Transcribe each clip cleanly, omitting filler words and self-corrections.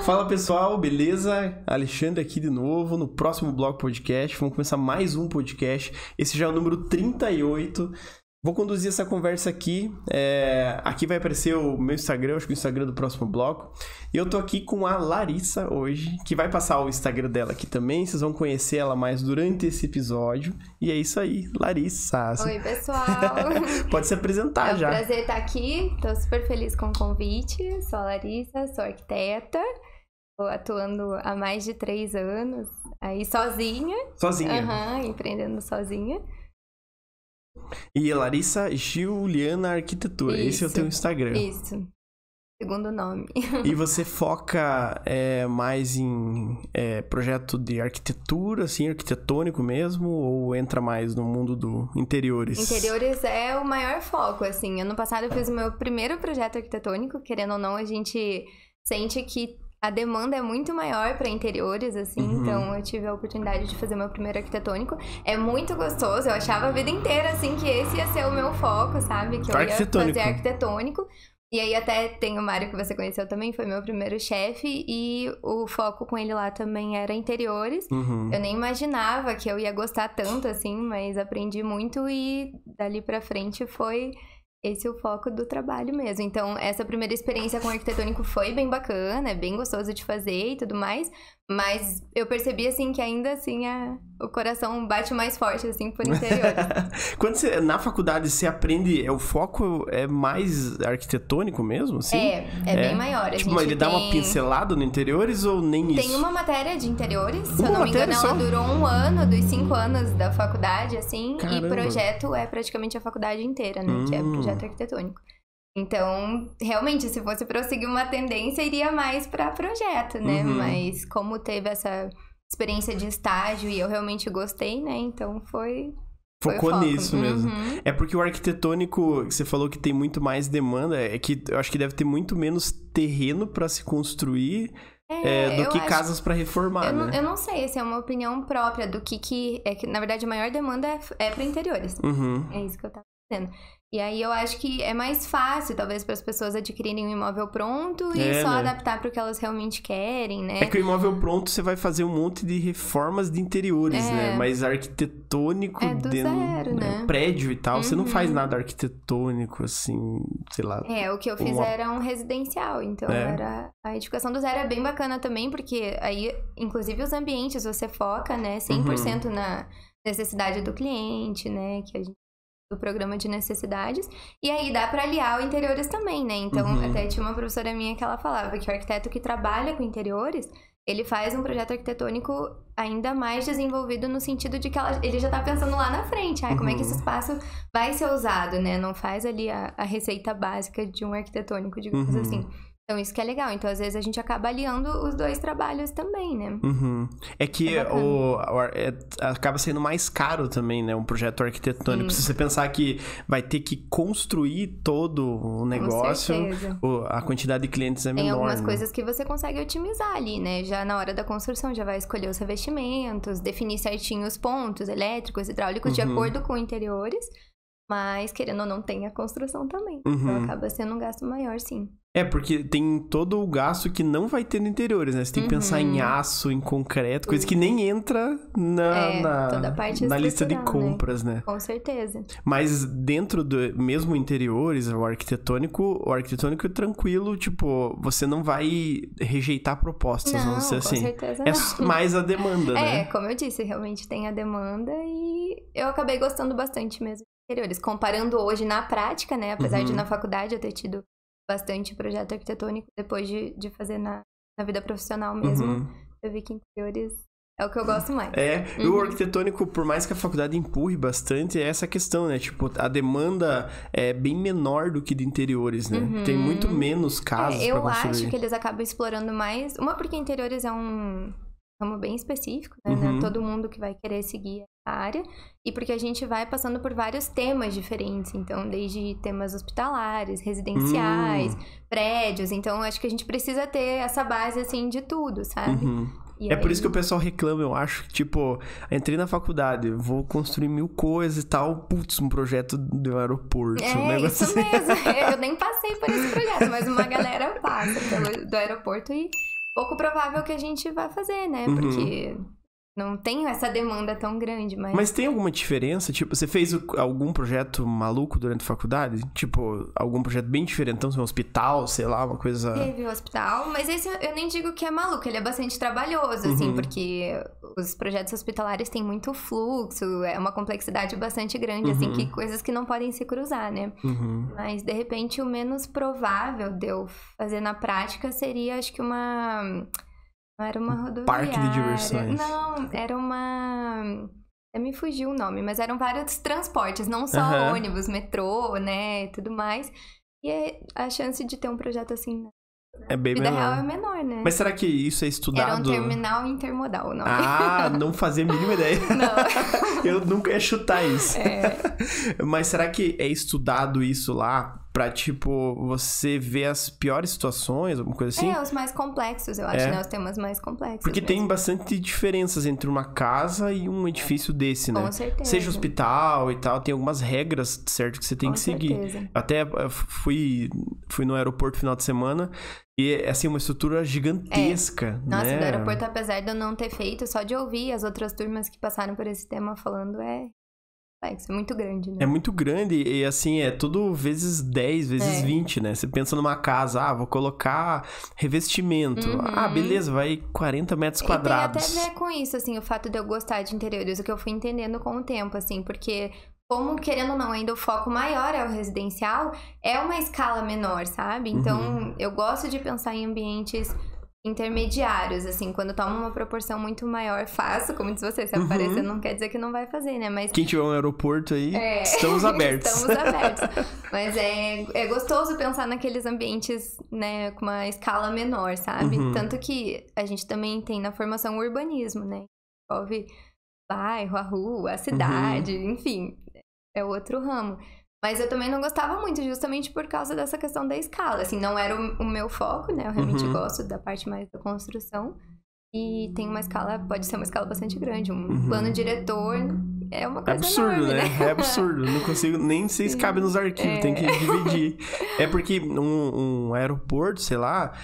Fala pessoal, beleza? Alexandre aqui de novo no próximo Bloco Podcast. Vamos começar mais um podcast. Esse já é o número 38. Vou conduzir essa conversa aqui. Aqui vai aparecer o meu Instagram, acho que o Instagram do próximo bloco. E eu tô aqui com a Larissa hoje, que vai passar o Instagram dela aqui também. Vocês vão conhecer ela mais durante esse episódio. E é isso aí, Larissa. Oi, pessoal. Pode se apresentar já. É um prazer estar aqui. Tô super feliz com o convite. Sou a Larissa, sou arquiteta. Tô atuando há mais de 3 anos. Aí sozinha. Sozinha? Empreendendo sozinha. E Larissa Giuliana Arquitetura, Isso, esse é o teu Instagram. Isso, segundo nome. E você foca mais em projeto de arquitetura, assim, arquitetônico mesmo, ou entra mais no mundo do interiores? Interiores é o maior foco, assim. Ano passado eu fiz o meu primeiro projeto arquitetônico, querendo ou não, a gente sente que a demanda é muito maior para interiores, assim, então eu tive a oportunidade de fazer meu primeiro arquitetônico. É muito gostoso, eu achava a vida inteira, assim, que esse ia ser o meu foco, sabe? Que eu ia fazer arquitetônico. E aí até tem o Mário, que você conheceu também, foi meu primeiro chefe, e o foco com ele lá também era interiores. Eu nem imaginava que eu ia gostar tanto, assim, mas aprendi muito e dali pra frente foi... Esse é o foco do trabalho mesmo. Então, essa primeira experiência com arquitetônico foi bem bacana, é bem gostoso de fazer e tudo mais. Mas eu percebi, assim, que ainda assim o coração bate mais forte, assim, por interior. Quando você, na faculdade, você aprende, o foco é mais arquitetônico mesmo, assim? É bem maior. Tipo, ele dá uma pincelada no interiores ou nem isso? Tem uma matéria de interiores, se eu não me engano, ela durou 1 ano dos 5 anos da faculdade, assim. Caramba. E projeto é praticamente a faculdade inteira, né? Que é projeto arquitetônico. Então, realmente, se fosse pra eu seguir uma tendência, iria mais pra projeto, né? Mas como teve essa experiência de estágio e eu realmente gostei, né? Então, Focou nisso mesmo. É porque o arquitetônico, você falou que tem muito mais demanda, é que eu acho que deve ter muito menos terreno pra se construir do que casas pra reformar, né? Eu não sei, essa é uma opinião própria do que na verdade, a maior demanda é pra interiores. É isso que eu tava dizendo. E aí eu acho que é mais fácil, talvez, para as pessoas adquirirem um imóvel pronto e só adaptar para o que elas realmente querem, né? É que o imóvel pronto você vai fazer um monte de reformas de interiores, né? Mas arquitetônico do zero, né? Prédio e tal, você não faz nada arquitetônico, assim, sei lá. O que eu fiz era um residencial, então era a edificação do zero é bem bacana também, porque aí, inclusive, os ambientes você foca, né, 100% na necessidade do cliente, né, que a gente do programa de necessidades, e aí dá para aliar o interiores também, né? Então, até tinha uma professora minha que ela falava que o arquiteto que trabalha com interiores, ele faz um projeto arquitetônico ainda mais desenvolvido no sentido de que ele já tá pensando lá na frente, como é que esse espaço vai ser usado, né? Não faz ali a receita básica de um arquitetônico, digamos assim. Então, isso que é legal. Então, às vezes, a gente acaba aliando os dois trabalhos também, né? É que acaba sendo mais caro também, né? Um projeto arquitetônico. Se você pensar que vai ter que construir todo o negócio, a quantidade de clientes é menor. Tem algumas coisas que você consegue otimizar ali, né? Já na hora da construção, já vai escolher os revestimentos, definir certinho os pontos elétricos, hidráulicos, de acordo com interiores. Mas, querendo ou não, tem a construção também. Então, acaba sendo um gasto maior, sim. Porque tem todo o gasto que não vai ter no interiores, né? Você tem que pensar em aço, em concreto, coisa que nem entra toda a parte na lista de compras, né? Com certeza. Mas dentro do mesmo interiores, o arquitetônico é tranquilo, tipo, você não vai rejeitar propostas, vamos dizer assim. Com certeza não. É mais a demanda, né? Como eu disse, realmente tem a demanda e eu acabei gostando bastante mesmo de interiores. Comparando hoje na prática, né? Apesar de na faculdade eu ter tido bastante projeto arquitetônico, depois de fazer na vida profissional mesmo, eu vi que interiores é o que eu gosto mais. O arquitetônico, por mais que a faculdade empurre bastante, é essa questão, né? Tipo, a demanda é bem menor do que de interiores, né? Tem muito menos casas pra construir. Eu acho que eles acabam explorando mais, porque interiores é um ramo bem específico, né? Não é todo mundo que vai querer seguir a área, e porque a gente vai passando por vários temas diferentes, então desde temas hospitalares, residenciais, prédios, então acho que a gente precisa ter essa base, assim, de tudo, sabe? E por isso que o pessoal reclama, eu acho, tipo, entrei na faculdade, vou construir 1000 coisas e tal, um projeto do aeroporto. Isso mesmo, eu nem passei por esse projeto, mas uma galera passa do aeroporto e pouco provável que a gente vai fazer, né? Porque não tem essa demanda tão grande, mas... Mas tem alguma diferença? Tipo, você fez algum projeto maluco durante a faculdade? Tipo, algum projeto bem diferentão, um hospital, sei lá, uma coisa... Teve o hospital, mas esse eu nem digo que é maluco, ele é bastante trabalhoso, assim, porque os projetos hospitalares têm muito fluxo, é uma complexidade bastante grande, assim, que coisas que não podem se cruzar, né? Mas, de repente, o menos provável de eu fazer na prática seria, acho que uma... Não era uma rodoviária. Parque de diversões. Não, era uma... Me fugiu o nome, mas eram vários transportes, não só ônibus, metrô, né, e tudo mais. E a chance de ter um projeto assim... É bem vida menor. real é menor, né? Mas será que isso é estudado? Era um terminal intermodal, não? Ah, não fazia a mínima ideia. Não. Eu nunca ia chutar isso. Mas será que é estudado isso lá pra, tipo, você ver as piores situações, alguma coisa assim? Os mais complexos, eu acho, né? Os temas mais complexos. Porque mesmo. tem bastante diferenças entre uma casa e um edifício desse, né? Com certeza. Seja hospital e tal, tem algumas regras, certo, que você tem que seguir. Certeza. Até fui no aeroporto final de semana e é, assim, uma estrutura gigantesca, Nossa, né? do aeroporto, apesar de eu não ter feito, só de ouvir as outras turmas que passaram por esse tema falando, é muito grande, né? É muito grande e, assim, é tudo vezes 10, vezes 20, né? Você pensa numa casa, vou colocar revestimento. Beleza, vai 40 metros quadrados. E tem até a ver com isso, assim, o fato de eu gostar de interiores, o que eu fui entendendo com o tempo, assim, porque... Como, querendo ou não, ainda o foco maior é o residencial, é uma escala menor, sabe? Então, eu gosto de pensar em ambientes intermediários, assim, quando toma uma proporção muito maior, faço, como diz você, se aparecer não quer dizer que não vai fazer, né? Mas... Quem tiver um aeroporto aí, estamos abertos. Estamos abertos. Mas é gostoso pensar naqueles ambientes, né, com uma escala menor, sabe? Tanto que a gente também tem na formação o urbanismo, né? Envolve bairro, a rua, a cidade, enfim, é outro ramo. Mas eu também não gostava muito, justamente por causa dessa questão da escala. Assim, não era o meu foco, né? Eu realmente gosto da parte mais da construção. E tem uma escala, pode ser uma escala bastante grande. Um plano diretor é uma coisa absurdo, enorme, né? É absurdo. Não consigo nem sei se cabe nos arquivos, tem que dividir. É porque um aeroporto, sei lá,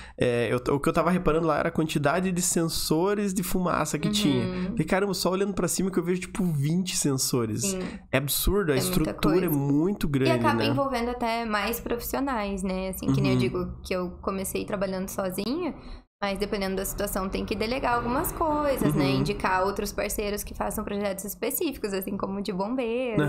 o que eu tava reparando lá era a quantidade de sensores de fumaça que tinha. Falei, caramba, só olhando pra cima que eu vejo, tipo, 20 sensores. Sim. É absurdo, a estrutura é muito grande, E acaba né? envolvendo até mais profissionais, né? Assim, que nem eu digo que eu comecei trabalhando sozinha, mas dependendo da situação tem que delegar algumas coisas, né? Indicar outros parceiros que façam projetos específicos, assim como de bombeiros,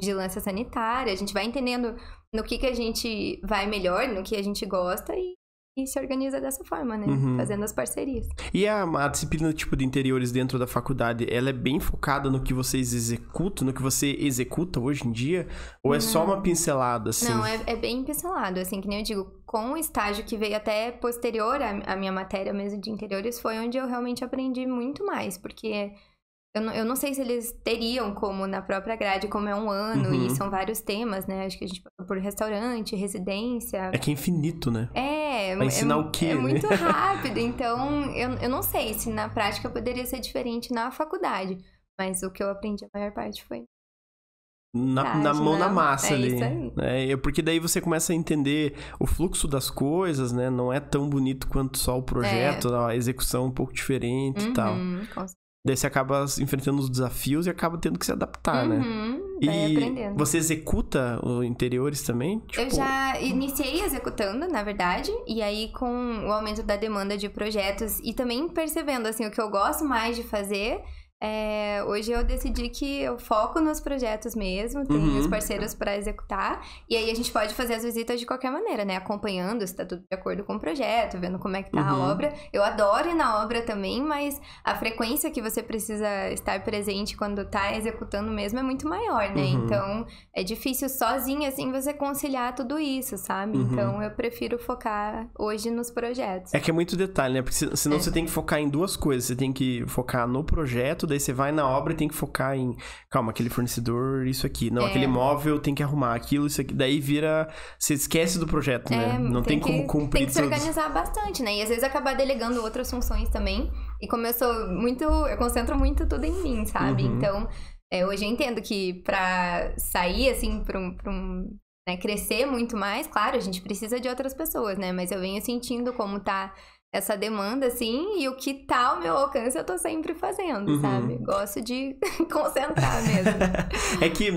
vigilância sanitária. A gente vai entendendo no que a gente vai melhor, no que a gente gosta e se organiza dessa forma, né? Fazendo as parcerias. E a disciplina tipo de interiores dentro da faculdade, ela é bem focada no que vocês executam, no que você executa hoje em dia? Ou é só uma pincelada, assim? Não, é bem pincelado, assim, que nem eu digo, com o estágio que veio até posterior à minha matéria mesmo de interiores, foi onde eu realmente aprendi muito mais, porque... Eu não sei se eles teriam como na própria grade, como é um ano e são vários temas, né? Acho que a gente passou por restaurante, residência. É que é infinito, né? Vai ensinar o quê, né? Muito rápido, então eu não sei se na prática poderia ser diferente na faculdade. Mas o que eu aprendi a maior parte foi... Na mão na massa ali. Isso aí. Porque daí você começa a entender o fluxo das coisas, né? Não é tão bonito quanto só o projeto, a execução é um pouco diferente e tal. Com certeza. Daí você acaba enfrentando os desafios e acaba tendo que se adaptar, né? Vai aprendendo. Você executa os interiores também? Tipo... Eu já iniciei executando, na verdade. E aí, com o aumento da demanda de projetos e também percebendo, assim, o que eu gosto mais de fazer... hoje eu decidi que eu foco nos projetos mesmo, tenho os parceiros para executar, e aí a gente pode fazer as visitas de qualquer maneira, né? Acompanhando se tá tudo de acordo com o projeto, vendo como é que tá a obra. Eu adoro ir na obra também, mas a frequência que você precisa estar presente quando tá executando mesmo é muito maior, né? Então, é difícil sozinha, assim, você conciliar tudo isso, sabe? Então, eu prefiro focar hoje nos projetos. É que é muito detalhe, né? Porque senão você tem que focar em duas coisas. Você tem que focar no projeto, daí você vai na obra e tem que focar em... Calma, aquele fornecedor, isso aqui. Não, aquele móvel tem que arrumar aquilo, isso aqui. Daí vira... Você esquece do projeto, né? Não tem como cumprir Tem que se organizar bastante, né? E às vezes acabar delegando outras funções também. E como eu concentro muito tudo em mim, sabe? Então, hoje eu entendo que pra sair, assim, né, crescer muito mais, claro, a gente precisa de outras pessoas, né? Mas eu venho sentindo como tá essa demanda, assim, e o que tá ao meu alcance eu tô sempre fazendo, sabe? Gosto de concentrar mesmo. É que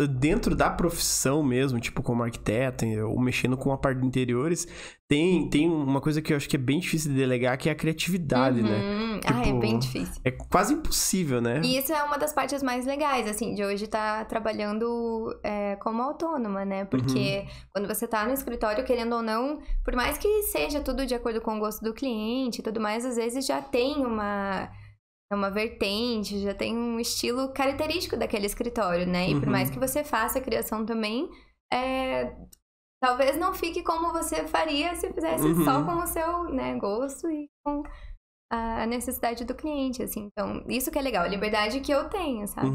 dentro da profissão mesmo, tipo como arquiteto, ou mexendo com a parte de interiores, tem uma coisa que eu acho que é bem difícil de delegar, que é a criatividade, né? Tipo, é bem difícil. É quase impossível, né? E isso é uma das partes mais legais, assim, de hoje estar trabalhando como autônoma, né? Porque quando você tá no escritório, querendo ou não, por mais que seja tudo de acordo com o gosto do cliente e tudo mais, às vezes já tem uma vertente, já tem um estilo característico daquele escritório, né? E por mais que você faça a criação também, talvez não fique como você faria se fizesse só com o seu, né, gosto e com a necessidade do cliente, assim. Então, isso que é legal, a liberdade que eu tenho, sabe?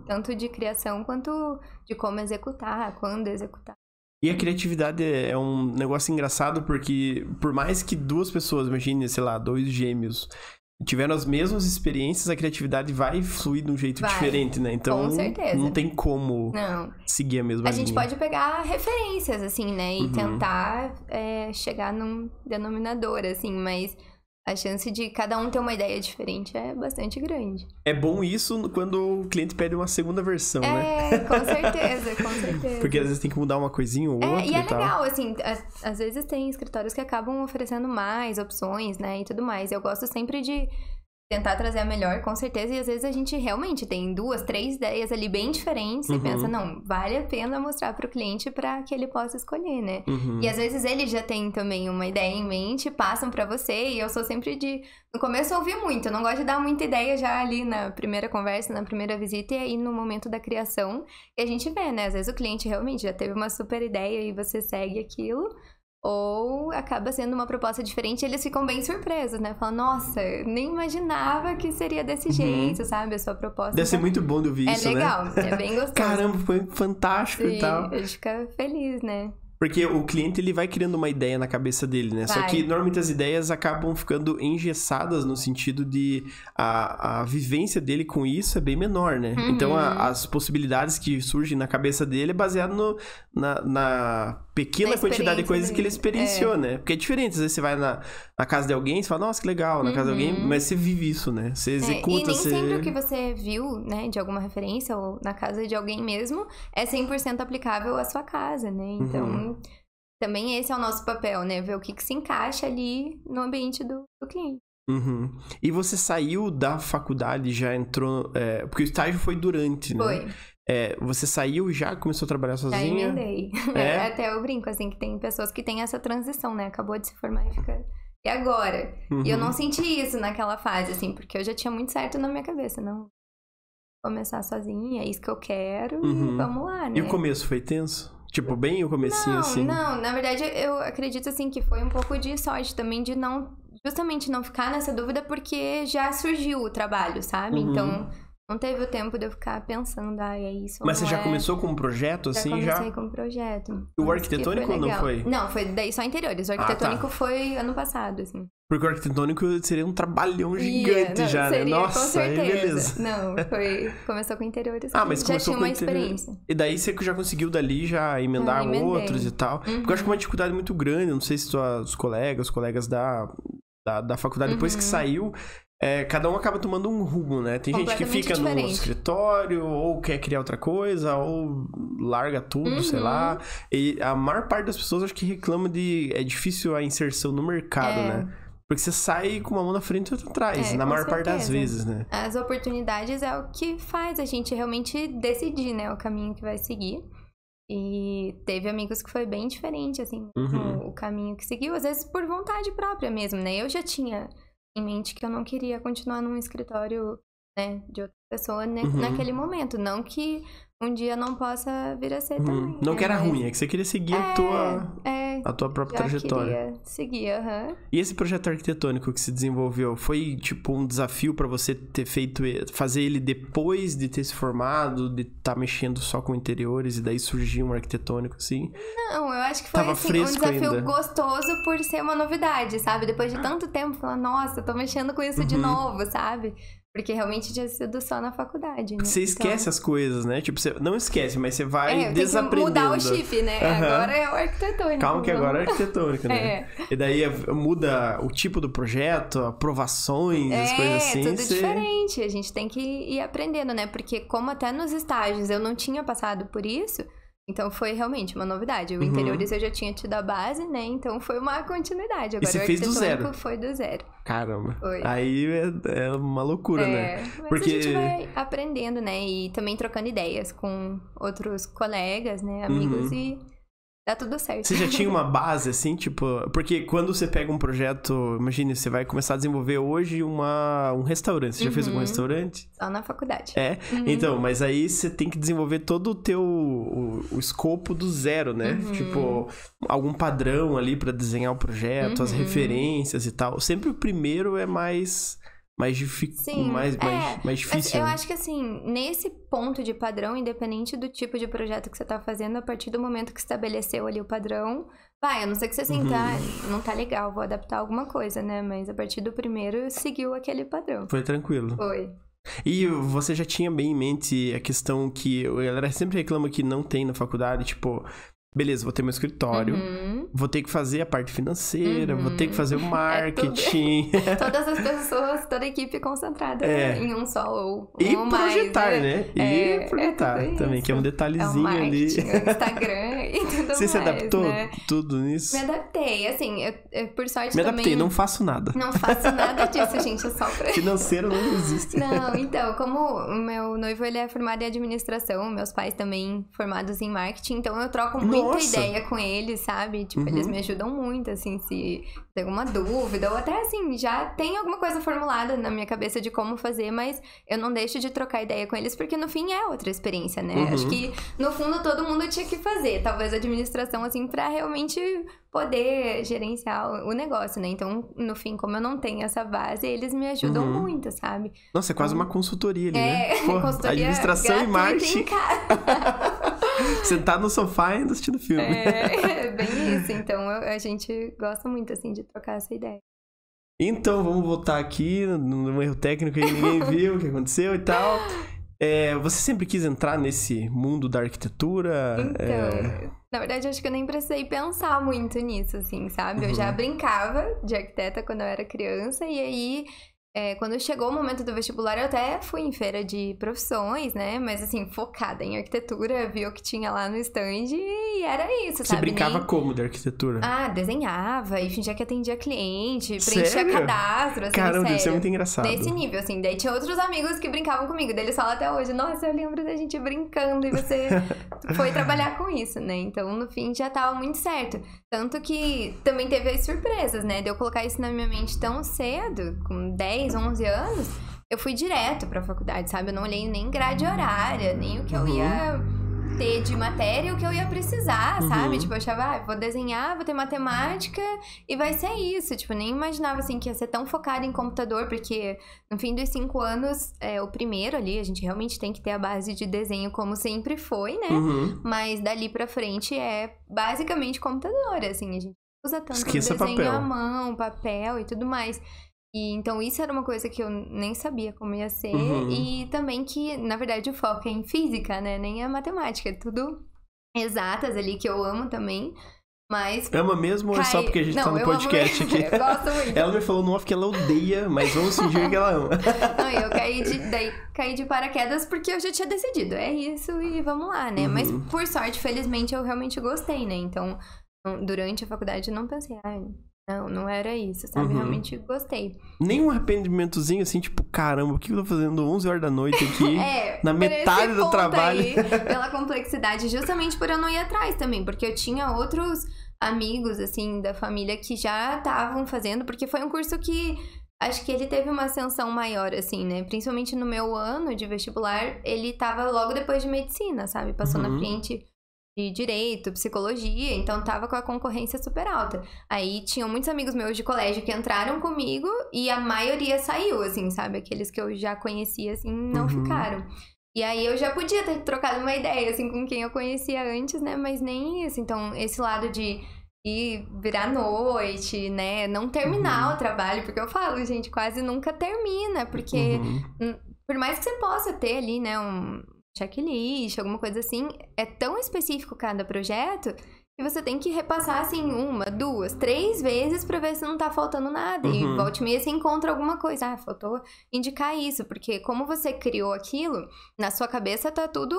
Tanto de criação quanto de como executar, quando executar. E a criatividade é um negócio engraçado porque, por mais que duas pessoas, imagine, sei lá, 2 gêmeos, tiveram as mesmas experiências, a criatividade vai fluir de um jeito diferente, né? Então, com certeza. Não tem como seguir a mesma linha. A gente pode pegar referências, assim, né? E tentar chegar num denominador, assim, mas a chance de cada um ter uma ideia diferente é bastante grande. É bom isso quando o cliente pede uma segunda versão, né? Com certeza, com certeza. Porque às vezes tem que mudar uma coisinha ou outra e é tal. legal, assim, às vezes tem escritórios que acabam oferecendo mais opções, né, e tudo mais. Eu gosto sempre de tentar trazer a melhor, com certeza, e às vezes a gente realmente tem 2, 3 ideias ali bem diferentes e pensa, não, vale a pena mostrar pro cliente pra que ele possa escolher, né? E às vezes ele já tem também uma ideia em mente, passam pra você, e eu sou sempre no começo eu ouvi muito, eu não gosto de dar muita ideia já ali na primeira conversa, na primeira visita, e aí no momento da criação, e a gente vê, né? Às vezes o cliente realmente já teve uma super ideia e você segue aquilo, ou acaba sendo uma proposta diferente e eles ficam bem surpresos, né? Falam, nossa, nem imaginava que seria desse jeito, sabe? A sua proposta. Deve ser muito bom de ouvir isso, né? É legal, é bem gostoso. Caramba, foi fantástico e tal. A gente fica feliz, né? Porque o cliente, ele vai criando uma ideia na cabeça dele, né? Só que, normalmente, as ideias acabam ficando engessadas no sentido de a vivência dele com isso é bem menor, né? Então, as possibilidades que surgem na cabeça dele é baseado na pequena quantidade de coisas que ele experienciou, né? Porque é diferente, às vezes você vai na casa de alguém, você fala, nossa, que legal, na casa de alguém, mas você vive isso, né? Você executa, e nem sempre o que você viu, né, de alguma referência ou na casa de alguém mesmo, é 100% aplicável à sua casa, né? Então, também esse é o nosso papel, né? Ver o que se encaixa ali no ambiente do cliente. E você saiu da faculdade, já entrou... porque o estágio foi durante, né? Foi. Você saiu e já começou a trabalhar sozinha? Já emendei. Até eu brinco, assim, que tem pessoas que têm essa transição, né? Acabou de se formar e fica... E agora? E eu não senti isso naquela fase, assim, porque eu já tinha muito certo na minha cabeça, não... Começar sozinha, é isso que eu quero e vamos lá, né? E o começo foi tenso? Tipo, bem o comecinho, assim? Não, na verdade, eu acredito, assim, que foi um pouco de sorte também de justamente não ficar nessa dúvida, porque já surgiu o trabalho, sabe? Então, não teve o tempo de eu ficar pensando, é isso. Mas você já começou com um projeto, assim? Já comecei com um projeto. O arquitetônico ou não foi? Não, foi daí só interiores. O arquitetônico foi ano passado, assim. Porque o arquitetônico seria um trabalhão gigante já, né? Nossa, com certeza. Aí beleza. Não, começou com interiores. Mas já tinha uma experiência. E daí você já conseguiu dali já emendar outros e tal. Porque eu acho que é uma dificuldade muito grande, não sei se os colegas da faculdade, depois que saiu, cada um acaba tomando um rumo, né? Tem gente que fica no escritório, ou quer criar outra coisa, ou larga tudo, sei lá. E a maior parte das pessoas acho que reclama é difícil a inserção no mercado, né? Porque você sai com uma mão na frente e outra atrás, na maior parte das vezes, né? As oportunidades é o que faz a gente realmente decidir, né? O caminho que vai seguir. E teve amigos que foi bem diferente, assim, o caminho que seguiu. Às vezes por vontade própria mesmo, né? Eu já tinha em mente que eu não queria continuar num escritório, né, de outra pessoa naquele momento. Não que um dia não possa vir a ser também. Não que era ruim, é que você queria seguir a tua própria trajetória. Queria seguir, E esse projeto arquitetônico que se desenvolveu, foi tipo um desafio pra você fazer ele depois de ter se formado, de estar mexendo só com interiores e daí surgir um arquitetônico assim? Não, eu acho que foi assim, um desafio gostoso por ser uma novidade, sabe? Depois de tanto tempo, falar, nossa, eu tô mexendo com isso de novo, sabe? Porque realmente tinha sido só na faculdade, né? Você esquece as coisas, né? Tipo, você não esquece, mas você vai desaprendendo. Tem que mudar o chip, né? Agora é o arquitetônico. Calma que agora é arquitetônico, né? E daí muda o tipo do projeto, aprovações, as coisas assim. É, tudo diferente. A gente tem que ir aprendendo, né? Porque como até nos estágios eu não tinha passado por isso... Então foi realmente uma novidade. O interiores eu já tinha tido a base, né? Então foi uma continuidade. Agora e você fez do zero? Foi do zero. Caramba. Foi. Aí é uma loucura, né? Mas porque... a gente vai aprendendo, né? E também trocando ideias com outros colegas, né? Amigos e... dá tudo certo. Você já tinha uma base, assim, tipo... Porque quando você pega um projeto... Imagine, você vai começar a desenvolver hoje um restaurante. Você já fez algum restaurante? Só na faculdade. É? Então, mas aí você tem que desenvolver todo o teu... O escopo do zero, né? Tipo, algum padrão ali pra desenhar o projeto, as referências e tal. Sempre o primeiro é mais difícil. Mais difícil. Eu né? acho que assim, nesse ponto de padrão, independente do tipo de projeto que você tá fazendo, a partir do momento que estabeleceu ali o padrão, vai, a não ser que você sentar, não tá legal, vou adaptar alguma coisa, né? Mas a partir do primeiro, seguiu aquele padrão. Foi tranquilo. Foi. E você já tinha bem em mente a questão que a galera sempre reclama que não tem na faculdade, tipo... Beleza, vou ter meu escritório, vou ter que fazer a parte financeira, vou ter que fazer o marketing. Todas as pessoas, toda a equipe concentrada em um só ou e um projetar, mais, né? E projetar também, que é um detalhezinho ali. O Instagram e tudo mais, Você se adaptou né? tudo nisso? Me adaptei, assim, eu por sorte Me adaptei, também... não faço nada. Não faço nada disso, gente, é só pra... Financeiro não existe. Não, então, como o meu noivo, ele é formado em administração, meus pais também formados em marketing, então eu troco muita ideia com eles, sabe? Tipo, eles me ajudam muito, assim, se tem alguma dúvida, ou até, assim, já tem alguma coisa formulada na minha cabeça de como fazer, mas eu não deixo de trocar ideia com eles, porque no fim é outra experiência, né? Acho que, no fundo, todo mundo tinha que fazer, talvez a administração, assim, pra realmente poder gerenciar o negócio, né? Então, no fim, como eu não tenho essa base, eles me ajudam muito, sabe? Nossa, é quase uma consultoria ali, né? Consultoria administração e marketing. Sentar no sofá e assistindo filme. É bem isso. Então, a gente gosta muito, assim, de trocar essa ideia. Então, vamos voltar aqui num erro técnico que ninguém viu o que aconteceu e tal. Você sempre quis entrar nesse mundo da arquitetura? Então, na verdade, acho que eu nem precisei pensar muito nisso, assim, sabe? Eu já brincava de arquiteta quando eu era criança e aí... quando chegou o momento do vestibular, eu até fui em feira de profissões, né? Mas, assim, focada em arquitetura, vi o que tinha lá no stand e era isso, sabe? Você brincava como de arquitetura? Desenhava e fingia que atendia cliente, preenchia cadastro, assim, Caramba, sério. deve ser muito engraçado. Nesse nível, assim. Daí tinha outros amigos que brincavam comigo, daí eles falam até hoje, nossa, eu lembro da gente brincando e você foi trabalhar com isso, né? Então, no fim, já tava muito certo. Tanto que também teve as surpresas, né? De eu colocar isso na minha mente tão cedo, com 10, 11 anos, eu fui direto pra faculdade, sabe? Eu não olhei nem grade horária, nem o que eu ia ter de matéria, o que eu ia precisar, sabe? Tipo, eu achava, vou desenhar, vou ter matemática e vai ser isso. Tipo, nem imaginava, assim, que ia ser tão focada em computador, porque no fim dos 5 anos, o primeiro ali, a gente realmente tem que ter a base de desenho como sempre foi, né? Mas dali pra frente é basicamente computador, assim, a gente usa tanto desenho à mão, papel e tudo mais. E, então, isso era uma coisa que eu nem sabia como ia ser. E também que, na verdade, o foco é em física, né? Nem é matemática. É tudo exatas ali, que eu amo também. Mas... Ama mesmo ou é só porque a gente tá no podcast aqui? Eu gosto muito. Ela me falou no off que ela odeia, mas vamos fingir que ela ama. Não, eu caí de paraquedas porque eu já tinha decidido. É isso e vamos lá, né? Mas, por sorte, felizmente, eu realmente gostei, né? Então, durante a faculdade, eu não pensei... Não era isso, sabe? Realmente gostei. Nem um arrependimentozinho assim, tipo, caramba, o que eu tô fazendo 11 horas da noite aqui, na metade do trabalho? Aí, pela complexidade, justamente por eu não ir atrás também, porque eu tinha outros amigos, assim, da família que já estavam fazendo, porque foi um curso que acho que ele teve uma ascensão maior, assim, né? Principalmente no meu ano de vestibular, ele tava logo depois de medicina, sabe? Passou na frente de direito, psicologia, então tava com a concorrência super alta. Aí tinham muitos amigos meus de colégio que entraram comigo e a maioria saiu, assim, sabe? Aqueles que eu já conhecia, assim, não ficaram. E aí eu já podia ter trocado uma ideia, assim, com quem eu conhecia antes, né? Mas nem isso. Então, esse lado de e virar noite, né? Não terminar o trabalho, porque eu falo, gente, quase nunca termina, porque por mais que você possa ter ali, né, um checklist, alguma coisa assim, é tão específico cada projeto que você tem que repassar, assim, 1, 2, 3 vezes pra ver se não tá faltando nada. E volta e meia você encontra alguma coisa. Ah, faltou indicar isso, porque como você criou aquilo, na sua cabeça tá tudo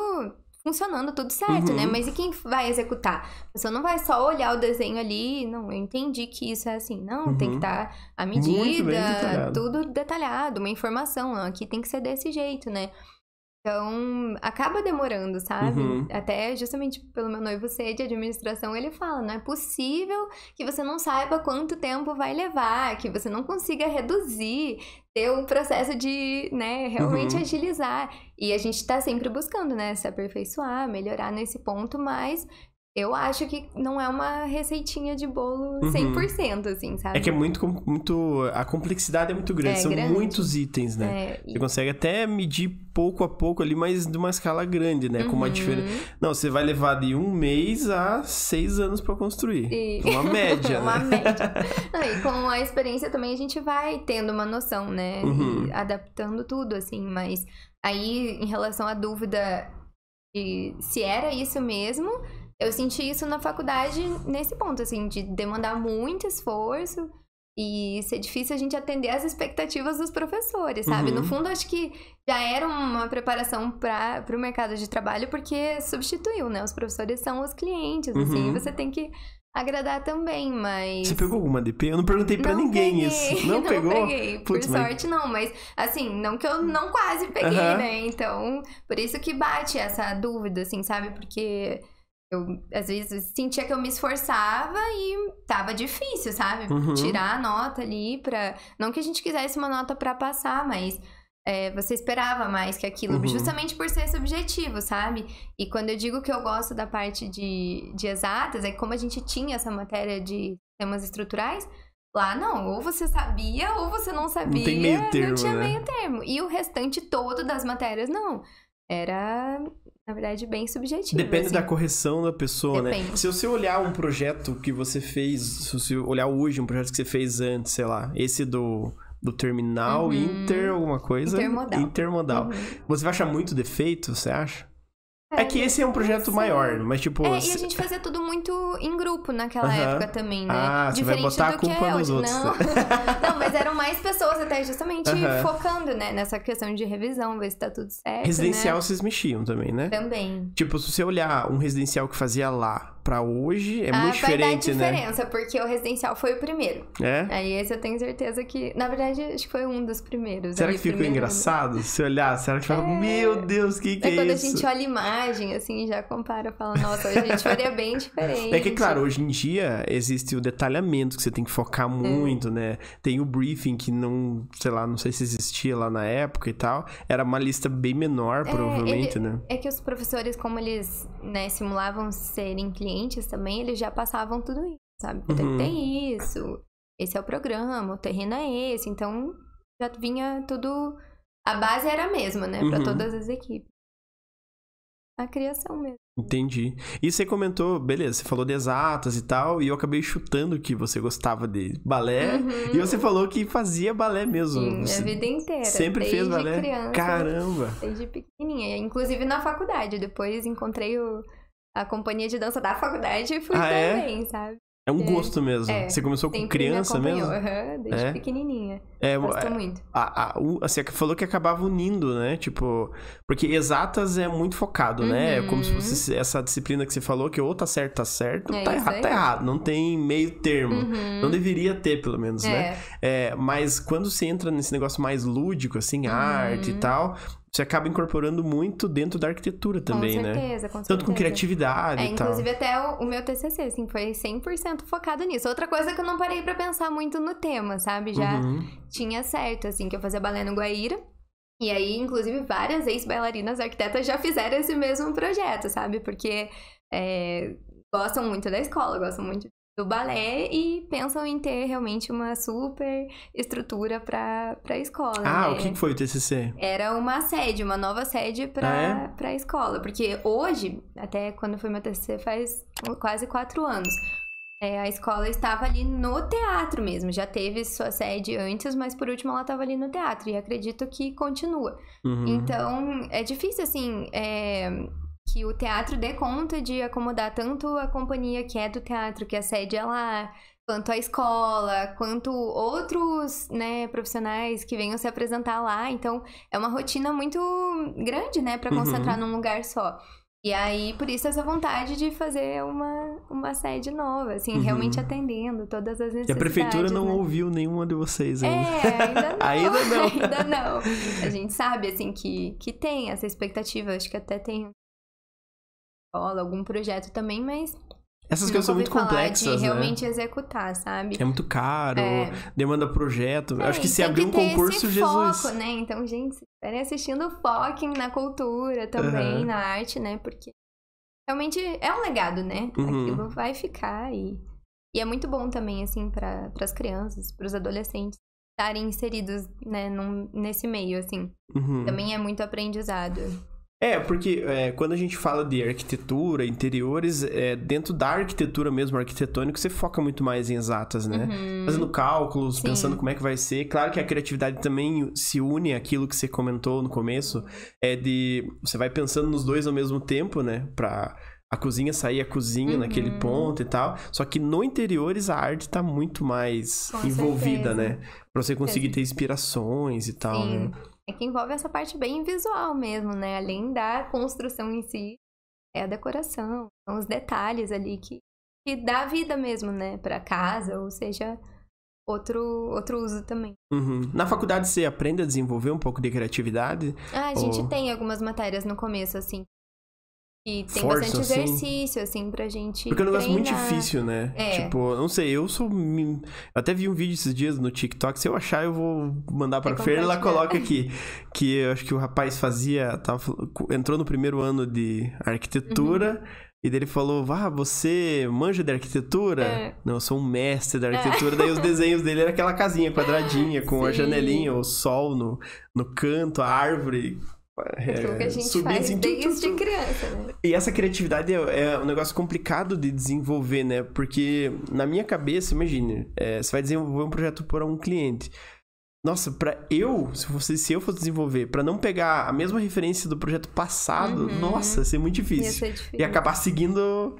funcionando, tudo certo, né? Mas e quem vai executar? Você não vai só olhar o desenho ali, não, eu entendi que isso é assim. Não, tem que estar à medida, tudo detalhado, uma informação, aqui tem que ser desse jeito, né? Então, acaba demorando, sabe? Até justamente pelo meu noivo ser de administração, ele fala, não é possível que você não saiba quanto tempo vai levar, que você não consiga reduzir, ter um processo de, né, realmente agilizar. E a gente tá sempre buscando, né, se aperfeiçoar, melhorar nesse ponto, mas eu acho que não é uma receitinha de bolo 100%, assim, sabe? É que é muito... A complexidade é muito grande. São muitos itens, né? Você consegue até medir pouco a pouco ali, mas de uma escala grande, né? Com uma diferença... Não, você vai levar de 1 mês a 6 anos pra construir. Uma média, uma né? média. Não, e com a experiência também a gente vai tendo uma noção, né? E adaptando tudo, assim. Mas aí, em relação à dúvida de se era isso mesmo... Eu senti isso na faculdade nesse ponto, assim, de demandar muito esforço e ser difícil a gente atender às expectativas dos professores, sabe? No fundo, acho que já era uma preparação para o mercado de trabalho, porque substituiu, né? Os professores são os clientes, assim, você tem que agradar também, mas... Você pegou alguma DP? Eu não perguntei pra ninguém isso. Não pegou? Não peguei, por sorte não, mas assim, não que eu não quase peguei, né? Então, por isso que bate essa dúvida, assim, sabe? Porque... Eu, às vezes, sentia que eu me esforçava e tava difícil, sabe? Tirar a nota ali pra... Não que a gente quisesse uma nota pra passar, mas você esperava mais que aquilo. Justamente por ser subjetivo, sabe? E quando eu digo que eu gosto da parte de exatas, é que como a gente tinha essa matéria de sistemas estruturais, lá não, ou você sabia ou você não sabia. Não tem meio termo, não tinha né? meio termo. E o restante todo das matérias, não. Era... Na verdade, bem subjetivo. Depende assim. da correção da pessoa, Depende. né? Se você olhar um projeto que você fez, se você olhar hoje um projeto que você fez antes, sei lá, esse do terminal alguma coisa. Intermodal. Você vai achar muito defeito, você acha? É que esse é um projeto maior, mas tipo... e a gente fazia tudo muito em grupo naquela época também, né? Ah, você vai botar a culpa nos outros. Não, mas eram mais pessoas até justamente focando, né? Nessa questão de revisão, ver se tá tudo certo, residencial né? Vocês mexiam também, né? Também. Tipo, se você olhar um residencial que fazia lá pra hoje, é muito diferente, né? Vai dar diferença, porque o residencial foi o primeiro. É? Aí esse eu tenho certeza que... Na verdade, acho que foi um dos primeiros. Será que ficou engraçado? Se olhar, será que fala, meu Deus, que é isso? Quando a gente olha a imagem, assim, já compara, fala, nossa, hoje a gente faria bem diferente. É que, claro, hoje em dia existe o detalhamento que você tem que focar muito, né? Tem o briefing que não, sei lá, não sei se existia lá na época e tal. Era uma lista bem menor, provavelmente, né? É que os professores, como eles, né, simulavam serem clientes também, eles já passavam tudo isso, sabe? Tem isso, esse é o programa, o terreno é esse, então já vinha tudo... A base era a mesma, né? Pra todas as equipes. A criação mesmo. Entendi. E você comentou, beleza, você falou de exatas e tal, e eu acabei chutando que você gostava de balé, e você falou que fazia balé mesmo. Sim, você minha vida inteira. Sempre fez balé? Desde criança. Caramba! Desde pequenininha. Inclusive na faculdade. Depois encontrei a companhia de dança da faculdade e fui também, sabe? É um gosto mesmo. Você começou com criança mesmo? Desde pequenininha. Gosto muito. Você falou que acabava unindo, né? Tipo, porque exatas é muito focado, né? É como se fosse essa disciplina que você falou, que ou tá certo, tá errado. Não tem meio termo. Não deveria ter, pelo menos, né? Mas quando você entra nesse negócio mais lúdico, assim, arte e tal... Você acaba incorporando muito dentro da arquitetura também, né? Com certeza. Tanto com criatividade e tal. Inclusive até o meu TCC, assim, foi 100% focado nisso. Outra coisa que eu não parei pra pensar muito no tema, sabe? Já tinha certo, assim, que eu fazia balé no Guaíra. E aí, inclusive, várias ex-bailarinas arquitetas já fizeram esse mesmo projeto, sabe? Porque gostam muito da escola, gostam muito do balé e pensam em ter realmente uma super estrutura pra escola. Ah, né? O que foi o TCC? Era uma nova sede pra escola. Porque hoje, até quando foi meu TCC, faz quase 4 anos. a escola estava ali no teatro mesmo. Já teve sua sede antes, mas por último ela estava ali no teatro. E acredito que continua. Então, é difícil, assim, que o teatro dê conta de acomodar tanto a companhia que é do teatro, que a sede é lá, quanto a escola, quanto outros, né, profissionais que venham se apresentar lá. Então, é uma rotina muito grande, né, para concentrar num lugar só. E aí, por isso, essa vontade de fazer uma sede nova, assim, realmente atendendo todas as necessidades. E a prefeitura não, né? ouviu nenhuma de vocês ainda. Ainda não. Ainda não. Ainda não. A gente sabe, assim, que tem essa expectativa. Acho que até tem algum projeto também, mas... Essas coisas são muito complexas, de realmente executar, sabe? É muito caro, demanda projeto. Acho que se abrir um tem que ter concurso, esse Jesus... foco, né? Então, gente, estarem assistindo, foquem na cultura também, na arte, né? Porque realmente é um legado, né? Aquilo vai ficar e é muito bom também, assim, para as crianças, para os adolescentes estarem inseridos, né, nesse meio, assim. Também é muito aprendizado. Porque quando a gente fala de arquitetura, interiores, dentro da arquitetura mesmo, arquitetônico, você foca muito mais em exatas, né? Fazendo cálculos, pensando como é que vai ser. Claro que a criatividade também se une àquilo que você comentou no começo, você vai pensando nos dois ao mesmo tempo, né? Pra a cozinha sair a cozinha naquele ponto e tal. Só que no interiores a arte tá muito mais envolvida, né? Pra você conseguir ter inspirações e tal, né? É que envolve essa parte bem visual mesmo, né? Além da construção em si, é a decoração, são os detalhes ali que dá vida mesmo, né? Pra casa, ou seja, outro uso também. Na faculdade você aprende a desenvolver um pouco de criatividade? A gente tem algumas matérias no começo, assim, e tem bastante exercício, assim, pra gente Porque é um negócio muito treinar. difícil, né? Tipo, não sei, eu até vi um vídeo esses dias no TikTok, se eu achar eu vou mandar pra Fer e ela coloca aqui. Que eu acho que o rapaz entrou no primeiro ano de arquitetura e daí ele falou, você manja de arquitetura? Não, eu sou um mestre da arquitetura. Daí os desenhos dele era aquela casinha quadradinha com a janelinha, o sol no canto, a árvore... Aquilo que a gente faz assim, desde criança, né? E essa criatividade é um negócio complicado de desenvolver, né? Porque na minha cabeça, imagine, você vai desenvolver um projeto para um cliente. Nossa, se eu fosse desenvolver, para não pegar a mesma referência do projeto passado, nossa, ia ser muito difícil. Ia ser difícil. E acabar seguindo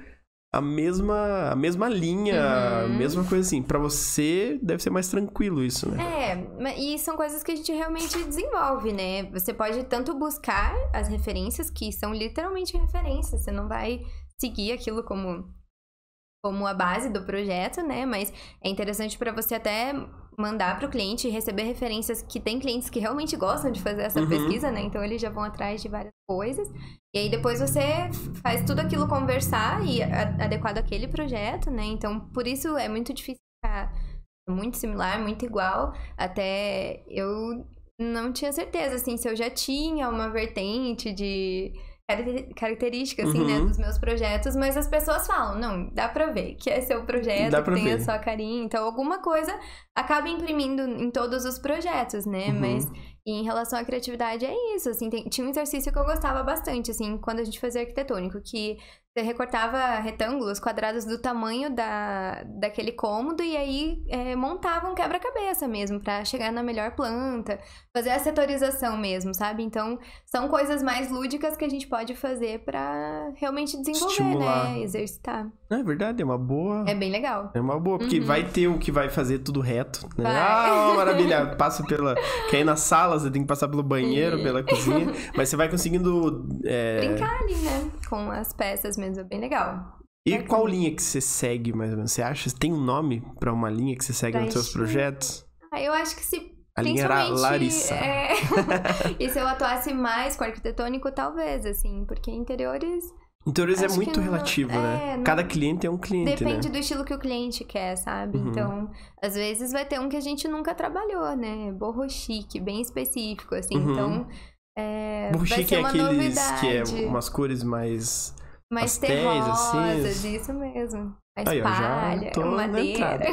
a mesma linha, a mesma coisa assim. Pra você, deve ser mais tranquilo isso, né? E são coisas que a gente realmente desenvolve, né? Você pode tanto buscar as referências, que são literalmente referências. Você não vai seguir aquilo como a base do projeto, né? Mas é interessante pra você até mandar pro cliente e receber referências, que tem clientes que realmente gostam de fazer essa pesquisa, né? Então eles já vão atrás de várias coisas. E aí depois você faz tudo aquilo conversar e adequado àquele projeto, né? Então por isso é muito difícil ficar muito similar, muito igual. Até eu não tinha certeza, assim, se eu já tinha uma vertente de característica, assim, né, dos meus projetos, mas as pessoas falam, não, dá pra ver que é seu projeto, que tem a sua carinha, então alguma coisa acaba imprimindo em todos os projetos, né, mas em relação à criatividade é isso, assim, tinha um exercício que eu gostava bastante, assim, quando a gente fazia arquitetônico, que você recortava retângulos, quadrados do tamanho daquele cômodo e aí montava um quebra-cabeça mesmo pra chegar na melhor planta, fazer a setorização mesmo, sabe? Então, são coisas mais lúdicas que a gente pode fazer pra realmente desenvolver, estimular, né? Exercitar. É verdade, é uma boa... É bem legal. É uma boa, porque vai ter o que vai fazer tudo reto, né? Maravilha! Passa quer ir na sala, você tem que passar pelo banheiro, pela cozinha, mas você vai conseguindo... brincar ali, né? Com as peças mesmo. É bem legal. E qual linha que você segue, mais ou menos? Você acha? Tem um nome pra uma linha que você segue nos seus projetos? Eu acho que se... A linha era Larissa. E se eu atuasse mais com arquitetônico, talvez, assim. Porque interiores... Interiores é muito relativo, né? Cada cliente é um cliente, depende do estilo que o cliente quer, sabe? Então, às vezes vai ter um que a gente nunca trabalhou, né? Borro chique, bem específico, assim. Então... Borro chique é aqueles novidade. que é umas cores mais mais pastéis, terrosas, assim. isso mesmo. A Aí, ó, já espalha, tô na madeira. entrada.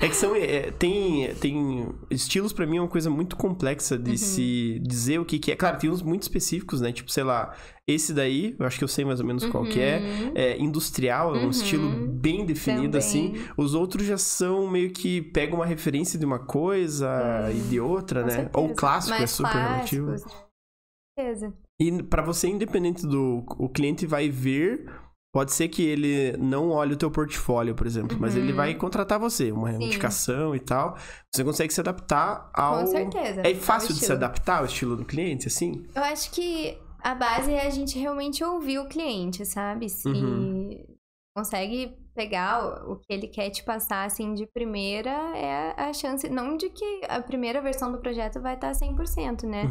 É que são... tem estilos, pra mim, é uma coisa muito complexa de se dizer o que é. Claro, tem uns muito específicos, né? Tipo, sei lá, esse daí, eu acho que eu sei mais ou menos qual que é. Industrial, é um estilo bem definido, assim. Os outros já são meio que pegam uma referência de uma coisa e de outra, Com né? certeza. Ou o clássico Mais é super relativo. clássicos, com certeza. E pra você, independente o cliente vai ver, pode ser que ele não olhe o teu portfólio, por exemplo, mas ele vai contratar você, uma indicação e tal. Você consegue se adaptar ao... Com certeza. É fácil de se estilo. adaptar ao estilo do cliente, assim? Eu acho que a base é a gente realmente ouvir o cliente, sabe? Se consegue pegar o que ele quer te passar, assim, de primeira, é a chance... Não de que a primeira versão do projeto vai estar 100%, né?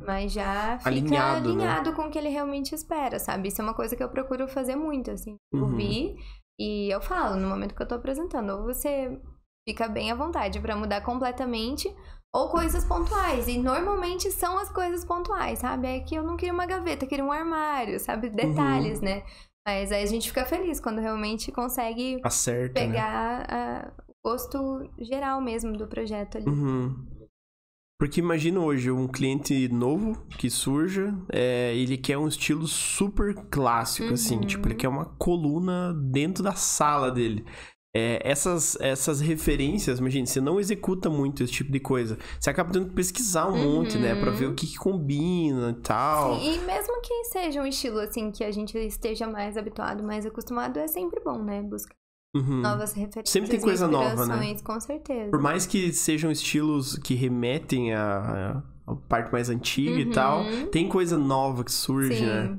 Mas já fica alinhado com o que ele realmente espera, sabe? Isso é uma coisa que eu procuro fazer muito, assim. Ouvir, e eu falo, no momento que eu tô apresentando, ou você fica bem à vontade pra mudar completamente... Ou coisas pontuais. E normalmente são as coisas pontuais, sabe? É que eu não queria uma gaveta, eu queria um armário, sabe? Detalhes, né? Mas aí a gente fica feliz quando realmente consegue pegar o gosto geral mesmo do projeto ali. Porque imagina hoje um cliente novo que surja, ele quer um estilo super clássico, assim. Tipo, ele quer uma coluna dentro da sala dele. Essas referências, imagina, você não executa muito esse tipo de coisa. Você acaba tendo que pesquisar um monte, né? Pra ver o que combina e tal. Sim, e mesmo que seja um estilo, assim, que a gente esteja mais habituado, mais acostumado, é sempre bom, né? Buscar novas referências. Sempre tem coisa nova, né? Com certeza. Por mais que sejam estilos que remetem a parte mais antiga e tal, tem coisa nova que surge, né?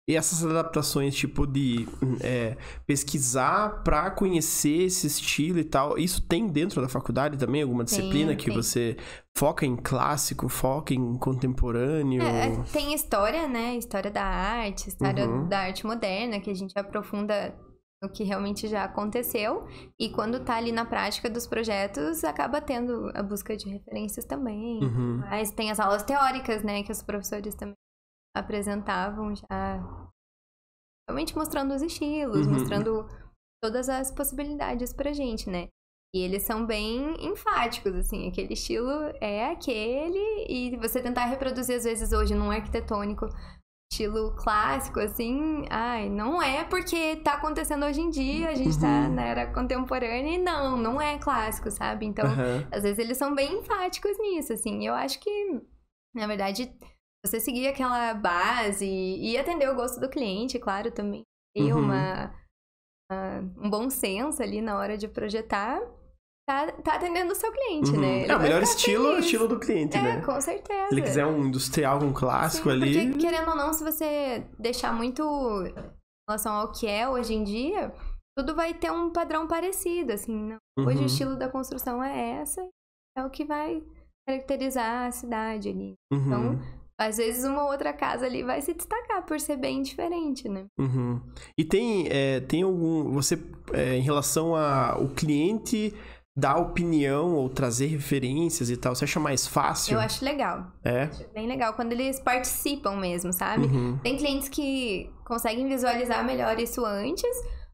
E essas adaptações, tipo, de pesquisar pra conhecer esse estilo e tal, isso tem dentro da faculdade também? Alguma disciplina que você foca em clássico, foca em contemporâneo? Tem história, né? História da arte, história da arte moderna, que a gente aprofunda no que realmente já aconteceu. E quando tá ali na prática dos projetos, acaba tendo a busca de referências também. Mas tem as aulas teóricas, né? Que os professores também apresentavam já, realmente mostrando os estilos, mostrando todas as possibilidades pra gente, né? E eles são bem enfáticos, assim, aquele estilo é aquele, e você tentar reproduzir, às vezes, hoje num arquitetônico, estilo clássico, assim, não é porque tá acontecendo hoje em dia, a gente tá na era contemporânea, e não é clássico, sabe? Então, às vezes eles são bem enfáticos nisso, assim, eu acho que, na verdade... Você seguir aquela base e atender o gosto do cliente, claro, também. Ter um bom senso ali na hora de projetar, tá atendendo o seu cliente, né? O melhor estilo é o estilo do cliente, né? Com certeza. Se ele quiser um industrial, um clássico ali... Porque, querendo ou não, se você deixar muito em relação ao que é hoje em dia, tudo vai ter um padrão parecido, assim, né? Hoje o estilo da construção é o que vai caracterizar a cidade ali. Então... Às vezes uma outra casa ali vai se destacar por ser bem diferente, né? E tem algum... Você, em relação ao cliente dar opinião ou trazer referências e tal, você acha mais fácil? Eu acho legal. Acho bem legal quando eles participam mesmo, sabe? Tem clientes que conseguem visualizar melhor isso antes...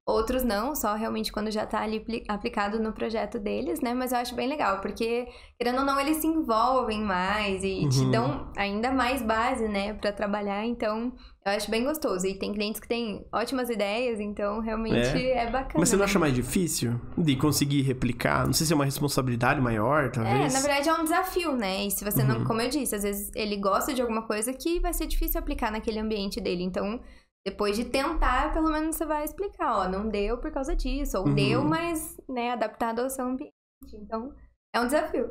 Outros não, só realmente quando já tá ali aplicado no projeto deles, né? Mas eu acho bem legal, porque, querendo ou não, eles se envolvem mais e te dão ainda mais base, né? Pra trabalhar, então eu acho bem gostoso. E tem clientes que têm ótimas ideias, então realmente é bacana. Mas você não acha mais difícil de conseguir replicar? Não sei se é uma responsabilidade maior, talvez? Na verdade é um desafio, né? E se você não, como eu disse, às vezes ele gosta de alguma coisa que vai ser difícil aplicar naquele ambiente dele, então... Depois de tentar, pelo menos você vai explicar, não deu por causa disso, ou deu, mas, né, adaptado ao seu ambiente. Então, é um desafio.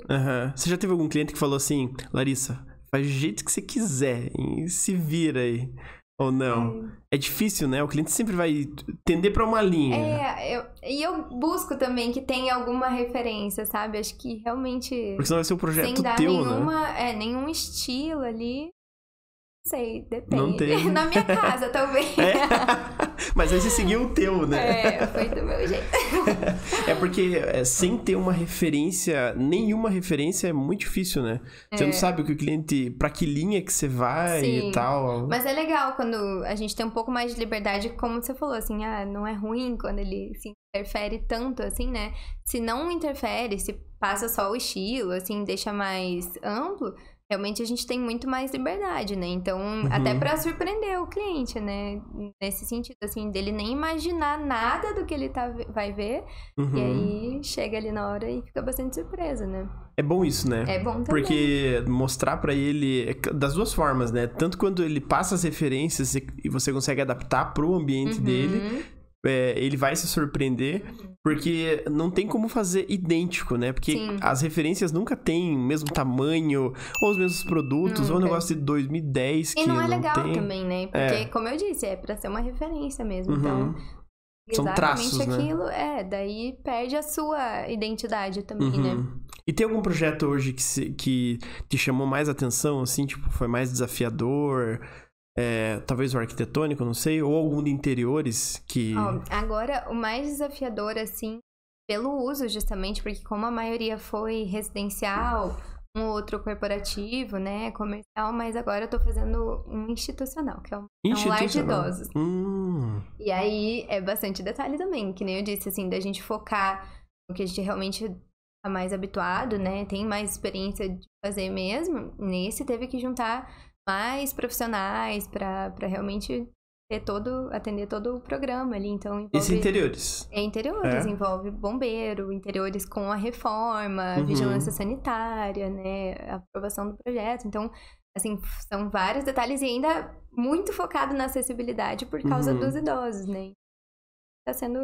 Você já teve algum cliente que falou assim, Larissa, faz do jeito que você quiser, e se vira aí, ou não? É difícil, né? O cliente sempre vai tender pra uma linha. Eu busco também que tenha alguma referência, sabe? Acho que realmente... Porque senão vai ser um projeto sem dar teu, né? Nenhum estilo ali... Não sei, depende. Não tem. Na minha casa, talvez. Mas aí você seguiu o teu, né? Foi do meu jeito. É porque sem ter uma referência, nenhuma referência é muito difícil, né? Você não sabe o que o cliente, pra que linha que você vai Sim. e tal. Mas é legal quando a gente tem um pouco mais de liberdade, como você falou, assim, não é ruim quando ele se interfere tanto, assim, né? Se não interfere, se passa só o estilo, assim, deixa mais amplo, realmente a gente tem muito mais liberdade, né? Então, até pra surpreender o cliente, né? Nesse sentido, assim, dele nem imaginar nada do que ele vai ver. E aí, chega ali na hora e fica bastante surpresa, né? É bom isso, né? É bom também. Porque mostrar pra ele, das duas formas, né? Tanto quando ele passa as referências e você consegue adaptar pro ambiente dele... ele vai se surpreender, porque não tem como fazer idêntico, né? Porque as referências nunca têm o mesmo tamanho, ou os mesmos produtos, ou um negócio de 2010 que E não é não legal tem. também, né? Porque, como eu disse, é pra ser uma referência mesmo. Então, São exatamente traços, aquilo, né? daí perde a sua identidade também, né? E tem algum projeto hoje que te chamou mais atenção, assim, tipo, foi mais desafiador? Talvez o arquitetônico, não sei, ou algum de interiores que... Agora, o mais desafiador, assim, pelo uso justamente, porque como a maioria foi residencial, um outro corporativo, né, comercial, mas agora eu tô fazendo um institucional, que é um lar de idosos. E aí, é bastante detalhe também, que nem eu disse, assim, da gente focar no que a gente realmente tá mais habituado, né, tem mais experiência de fazer mesmo, nesse teve que juntar mais profissionais para realmente atender todo o programa ali, então envolve... Esses interiores? Interiores, envolve bombeiro, interiores com a reforma, vigilância sanitária, né, aprovação do projeto, então, assim, são vários detalhes e ainda muito focado na acessibilidade por causa dos idosos, né, tá sendo...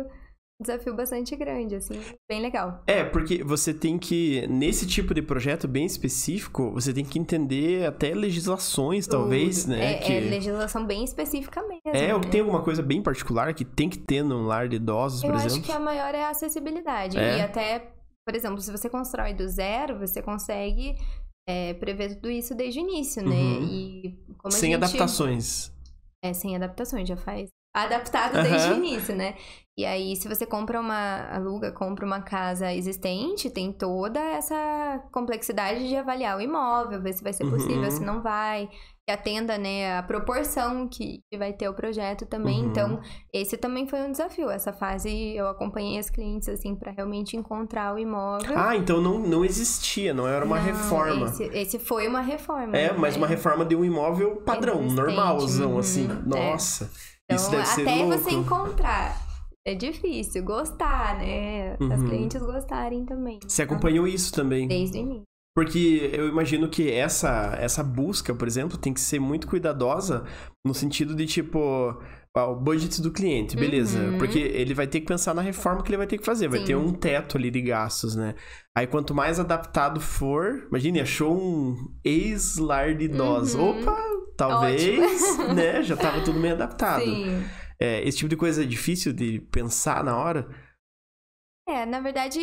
desafio bastante grande, assim, bem legal. Porque você tem que, nesse tipo de projeto bem específico, você tem que entender até legislações, talvez, né? Legislação bem específica mesmo. Tem alguma coisa bem particular que tem que ter num lar de idosos, por exemplo? Eu acho que a maior é a acessibilidade. E até, por exemplo, se você constrói do zero, você consegue prever tudo isso desde o início, né? E como sem adaptações. Sem adaptações, já faz adaptado desde o início, né? E aí, se você compra uma casa existente, tem toda essa complexidade de avaliar o imóvel, ver se vai ser possível, se não vai, que atenda, né, a proporção que vai ter o projeto também. Então, esse também foi um desafio. Essa fase, eu acompanhei as clientes, assim, pra realmente encontrar o imóvel. Então não existia, não era uma reforma. Esse foi uma reforma. Mas uma reforma de um imóvel padrão, normalzão, assim. Nossa, então, isso deve ser até louco. você encontrar... É difícil gostar, né? As clientes gostarem também. Você acompanhou isso também? Desde o início. Porque eu imagino que essa busca, por exemplo, tem que ser muito cuidadosa no sentido de, tipo, o budget do cliente, beleza. Porque ele vai ter que pensar na reforma que ele vai ter que fazer. Vai ter um teto ali de gastos, né? Aí, quanto mais adaptado for... Imagine, achou um ex-lar de idosos. Opa, talvez, né? Já tava tudo meio adaptado. Sim. Esse tipo de coisa é difícil de pensar na hora? Na verdade,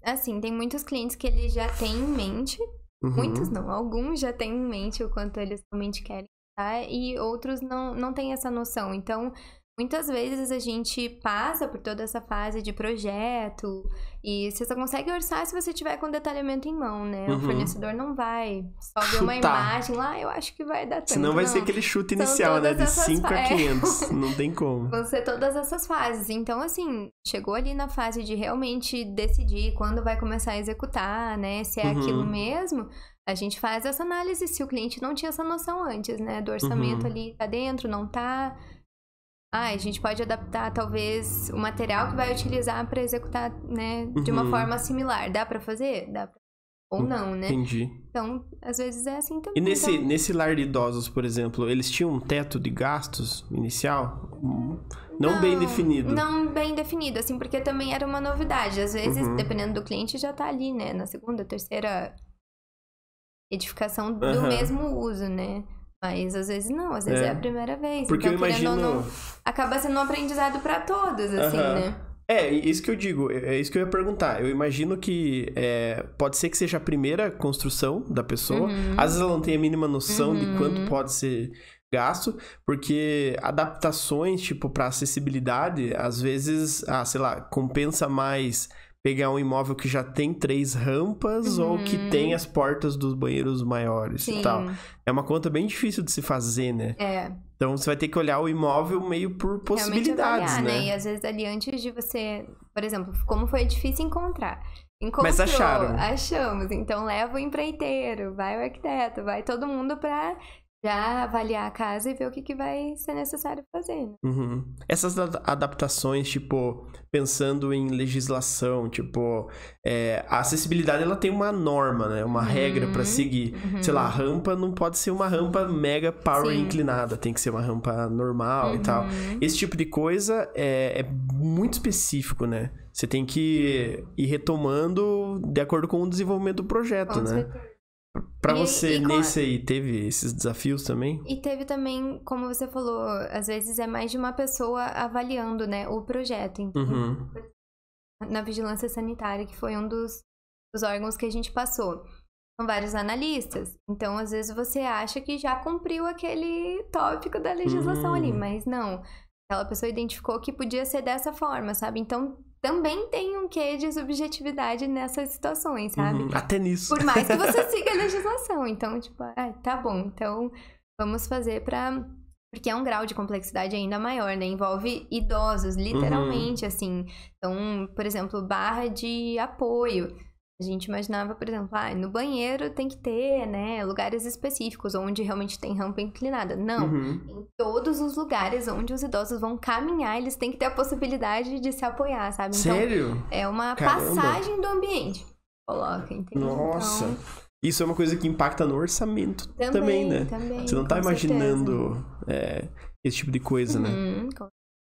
assim, tem muitos clientes que eles já têm em mente. Muitos não, alguns já têm em mente o quanto eles realmente querem, tá? E outros não têm essa noção. Então, muitas vezes a gente passa por toda essa fase de projeto e você só consegue orçar se você tiver com detalhamento em mão, né? O fornecedor não vai só ver uma imagem lá, eu acho que vai dar tanto. Senão vai ser aquele chute inicial, né? De 5 a 500. Não tem como. Vão ser todas essas fases. Então, assim, chegou ali na fase de realmente decidir quando vai começar a executar, né? Se é aquilo mesmo... A gente faz essa análise se o cliente não tinha essa noção antes, né? Do orçamento ali tá dentro, não tá... a gente pode adaptar, talvez, o material que vai utilizar para executar, né, de uma forma similar. Dá para fazer? Dá pra... Ou não, né? Entendi. Então, às vezes é assim também. E nesse lar de idosos, por exemplo, eles tinham um teto de gastos inicial? Não bem definido. Não bem definido, assim, porque também era uma novidade. Às vezes, dependendo do cliente, já tá ali, né? Na segunda, terceira edificação do mesmo uso, né? Mas às vezes não, às vezes é a primeira vez. Porque então, eu imagino... não, acaba sendo um aprendizado para todos, assim, né? Isso que eu digo, é isso que eu ia perguntar. Eu imagino que pode ser que seja a primeira construção da pessoa. Às vezes ela não tem a mínima noção de quanto pode ser gasto, porque adaptações, tipo, para acessibilidade, às vezes, sei lá, compensa mais pegar um imóvel que já tem 3 rampas ou que tem as portas dos banheiros maiores e tal. É uma conta bem difícil de se fazer, né? Então, você vai ter que olhar o imóvel meio por possibilidades, avaliar, né? E às vezes ali antes de você... Por exemplo, como foi difícil encontrar. Mas acharam. Achamos. Então, leva o empreiteiro, vai o arquiteto, vai todo mundo pra... já avaliar a casa e ver o que vai ser necessário fazer, né? Essas adaptações, tipo, pensando em legislação, tipo, a acessibilidade, ela tem uma norma, né? Uma regra pra seguir. Sei lá, a rampa não pode ser uma rampa mega power inclinada, tem que ser uma rampa normal e tal. Esse tipo de coisa é muito específico, né? Você tem que ir retomando de acordo com o desenvolvimento do projeto, Com né? certeza. Pra você, nesse aí, teve esses desafios também? E teve também, como você falou, às vezes é mais de uma pessoa avaliando, né, o projeto. Então, na vigilância sanitária, que foi um dos órgãos que a gente passou. São vários analistas. Então, às vezes você acha que já cumpriu aquele tópico da legislação ali, mas não. Aquela pessoa identificou que podia ser dessa forma, sabe? Então, também tem um quê de subjetividade nessas situações, sabe? Até nisso. Por mais que você siga a legislação. Então, tipo, tá bom. Então, vamos fazer porque é um grau de complexidade ainda maior, né? Envolve idosos, literalmente, assim. Então, por exemplo, barra de apoio. A gente imaginava, por exemplo, no banheiro tem que ter, né, lugares específicos onde realmente tem rampa inclinada. Não, em todos os lugares onde os idosos vão caminhar, eles têm que ter a possibilidade de se apoiar, sabe? Então, sério? É uma passagem do ambiente. Coloca, entendeu? Nossa! Então... Isso é uma coisa que impacta no orçamento também, né? Também, você não tá imaginando esse tipo de coisa, né?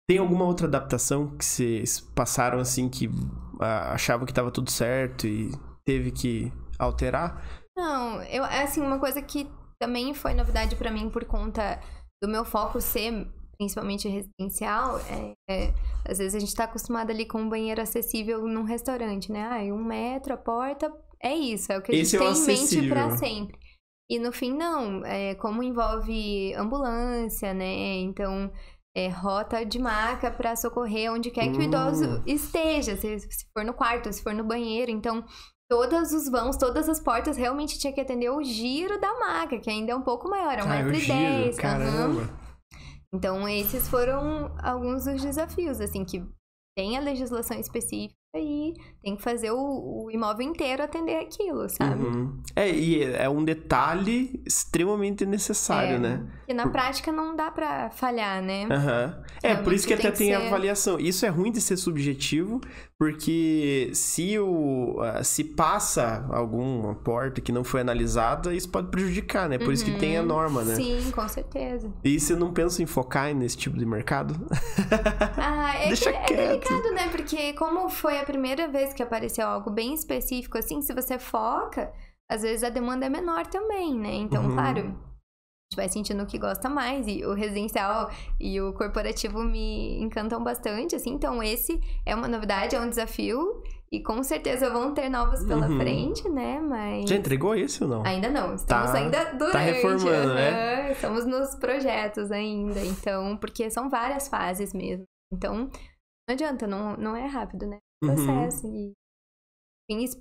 Tem alguma outra adaptação que vocês passaram, assim, que achavam que tava tudo certo e teve que alterar? Não, assim, uma coisa que também foi novidade pra mim por conta do meu foco ser principalmente residencial, às vezes a gente tá acostumado ali com um banheiro acessível num restaurante, né? 1 metro, a porta, é isso, é o que a gente tem em mente pra sempre. E no fim, não, como envolve ambulância, né? Então... rota de maca para socorrer onde quer que o idoso esteja, se for no quarto, se for no banheiro. Então, todos os vãos, todas as portas realmente tinha que atender o giro da maca, que ainda é um pouco maior, é 1,10 m. Caramba! Então, esses foram alguns dos desafios, assim, que tem a legislação específica e tem que fazer o imóvel inteiro atender aquilo, sabe? E é um detalhe extremamente necessário, né? Que na prática não dá pra falhar, né? Por isso que até tem a avaliação. Isso é ruim de ser subjetivo, porque se passa alguma porta que não foi analisada, isso pode prejudicar, né? Por isso que tem a norma, né? Sim, com certeza. E você não pensa em focar nesse tipo de mercado? Deixa quieto. É delicado, né? Porque como foi a primeira vez que apareceu algo bem específico, assim, se você foca, às vezes a demanda é menor também, né? Então, claro, a gente vai sentindo o que gosta mais, e o residencial e o corporativo me encantam bastante, assim, então esse é uma novidade, é um desafio, e com certeza vão ter novos pela frente, né? Mas... Já entregou esse ou não? Ainda não, estamos ainda durante. Tá reformando, né? Estamos nos projetos ainda, então, porque são várias fases mesmo. Então, não adianta, não é rápido, né? Processo e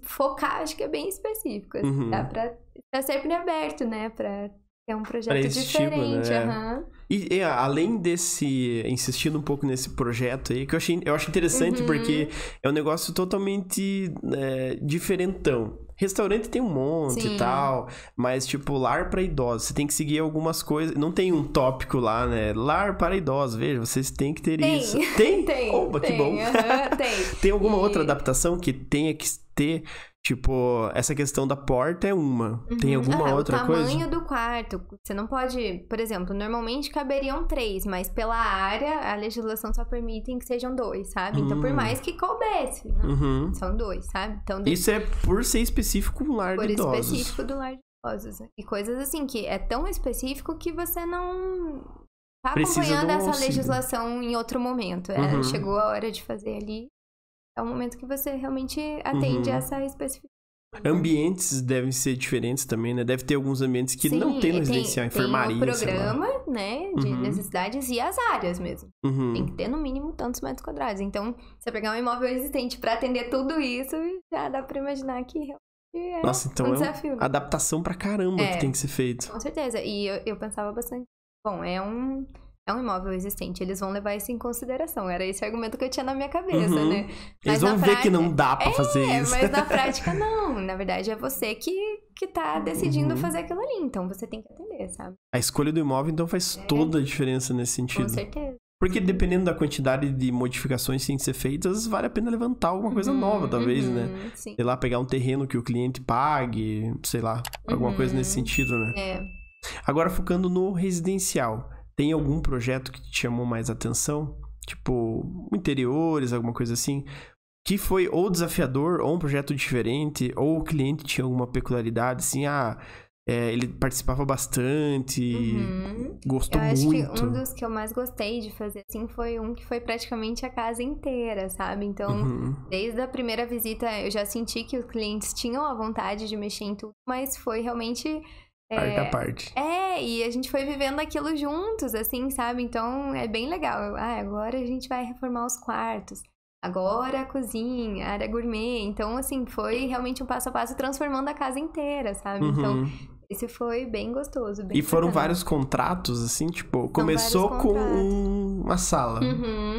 focar, acho que é bem específico, assim, dá pra estar sempre aberto, né, pra ter um projeto diferente, tipo, né? E além desse, insistindo um pouco nesse projeto aí, que eu acho interessante, porque é um negócio totalmente diferentão. Restaurante tem um monte e tal, mas tipo, lar para idosos, você tem que seguir algumas coisas, não tem um tópico lá, né? Lar para idosos, veja, vocês têm que ter isso. Tem? Opa, que bom. Tem alguma outra adaptação que tenha que ter, tipo, essa questão da porta é uma. Tem alguma outra coisa? O tamanho do quarto, você não pode, por exemplo, normalmente caberiam 3, mas pela área, a legislação só permite que sejam 2, sabe? Então, por mais que coubesse, né? São 2, sabe? Então, isso é por ser específico um lar de idosos. Por específico do lar de idosos. E coisas assim, que é tão específico que você não tá acompanhando essa legislação em outro momento. Chegou a hora de fazer ali. É o momento que você realmente atende essa especificidade. Ambientes devem ser diferentes também, né? Deve ter alguns ambientes que não tem no residencial, enfermaria, tem o programa, né, de necessidades e as áreas mesmo. Tem que ter no mínimo tantos metros quadrados. Então, você pegar um imóvel existente pra atender tudo isso, já dá pra imaginar que realmente Nossa, então um desafio. Uma adaptação pra caramba que tem que ser feito. Com certeza. E eu pensava bastante, bom, é um imóvel existente, eles vão levar isso em consideração. Era esse argumento que eu tinha na minha cabeça, né? Eles vão ver que não dá pra fazer isso. Mas na prática, não. Na verdade, é você que tá decidindo fazer aquilo ali. Então, você tem que atender, sabe? A escolha do imóvel, então, faz toda a diferença nesse sentido. Com certeza. Porque dependendo da quantidade de modificações que tem que ser feitas, vale a pena levantar alguma coisa nova, talvez, né? Sim. Sei lá, pegar um terreno que o cliente pague, sei lá, alguma coisa nesse sentido, né? Agora, focando no residencial, tem algum projeto que te chamou mais atenção? Tipo, interiores, alguma coisa assim? Que foi ou desafiador, ou um projeto diferente, ou o cliente tinha alguma peculiaridade, assim, ele participava bastante, gostou muito. Eu acho que um dos que eu mais gostei de fazer, assim, foi um que foi praticamente a casa inteira, sabe? Então, desde a primeira visita, eu já senti que os clientes tinham a vontade de mexer em tudo, mas foi realmente... Parte a parte. E a gente foi vivendo aquilo juntos, assim, sabe? Então, é bem legal. Agora a gente vai reformar os quartos. Agora a cozinha, a área gourmet. Então, assim, foi realmente um passo a passo transformando a casa inteira, sabe? Então, esse foi bem gostoso. Bem foram vários contratos, assim, tipo, começou com uma sala.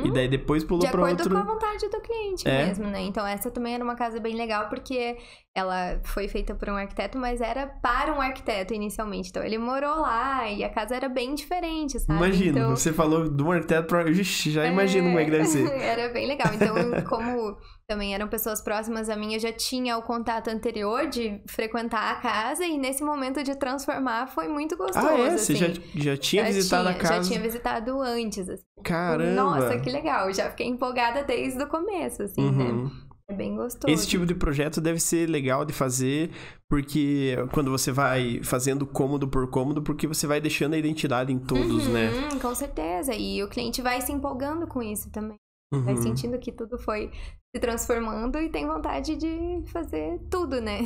E daí depois pulou pra outro... De acordo com a vontade do cliente mesmo, né? Então, essa também era uma casa bem legal, porque ela foi feita por um arquiteto, mas era para um arquiteto inicialmente. Então, ele morou lá e a casa era bem diferente, sabe? Imagino, então, você falou de um arquiteto pra... Já imagino como é que deve ser. Era bem legal. Então, como também eram pessoas próximas a mim, eu já tinha o contato anterior de frequentar a casa e nesse momento de transformar foi muito gostoso. Você já tinha visitado a casa? Já tinha visitado antes, assim. Caramba! Nossa, que legal! Já fiquei empolgada desde o começo, assim, né? É bem gostoso. Esse tipo de projeto deve ser legal de fazer, porque quando você vai fazendo cômodo por cômodo, porque você vai deixando a identidade em todos, né? Com certeza. E o cliente vai se empolgando com isso também. Vai sentindo que tudo foi se transformando e tem vontade de fazer tudo, né?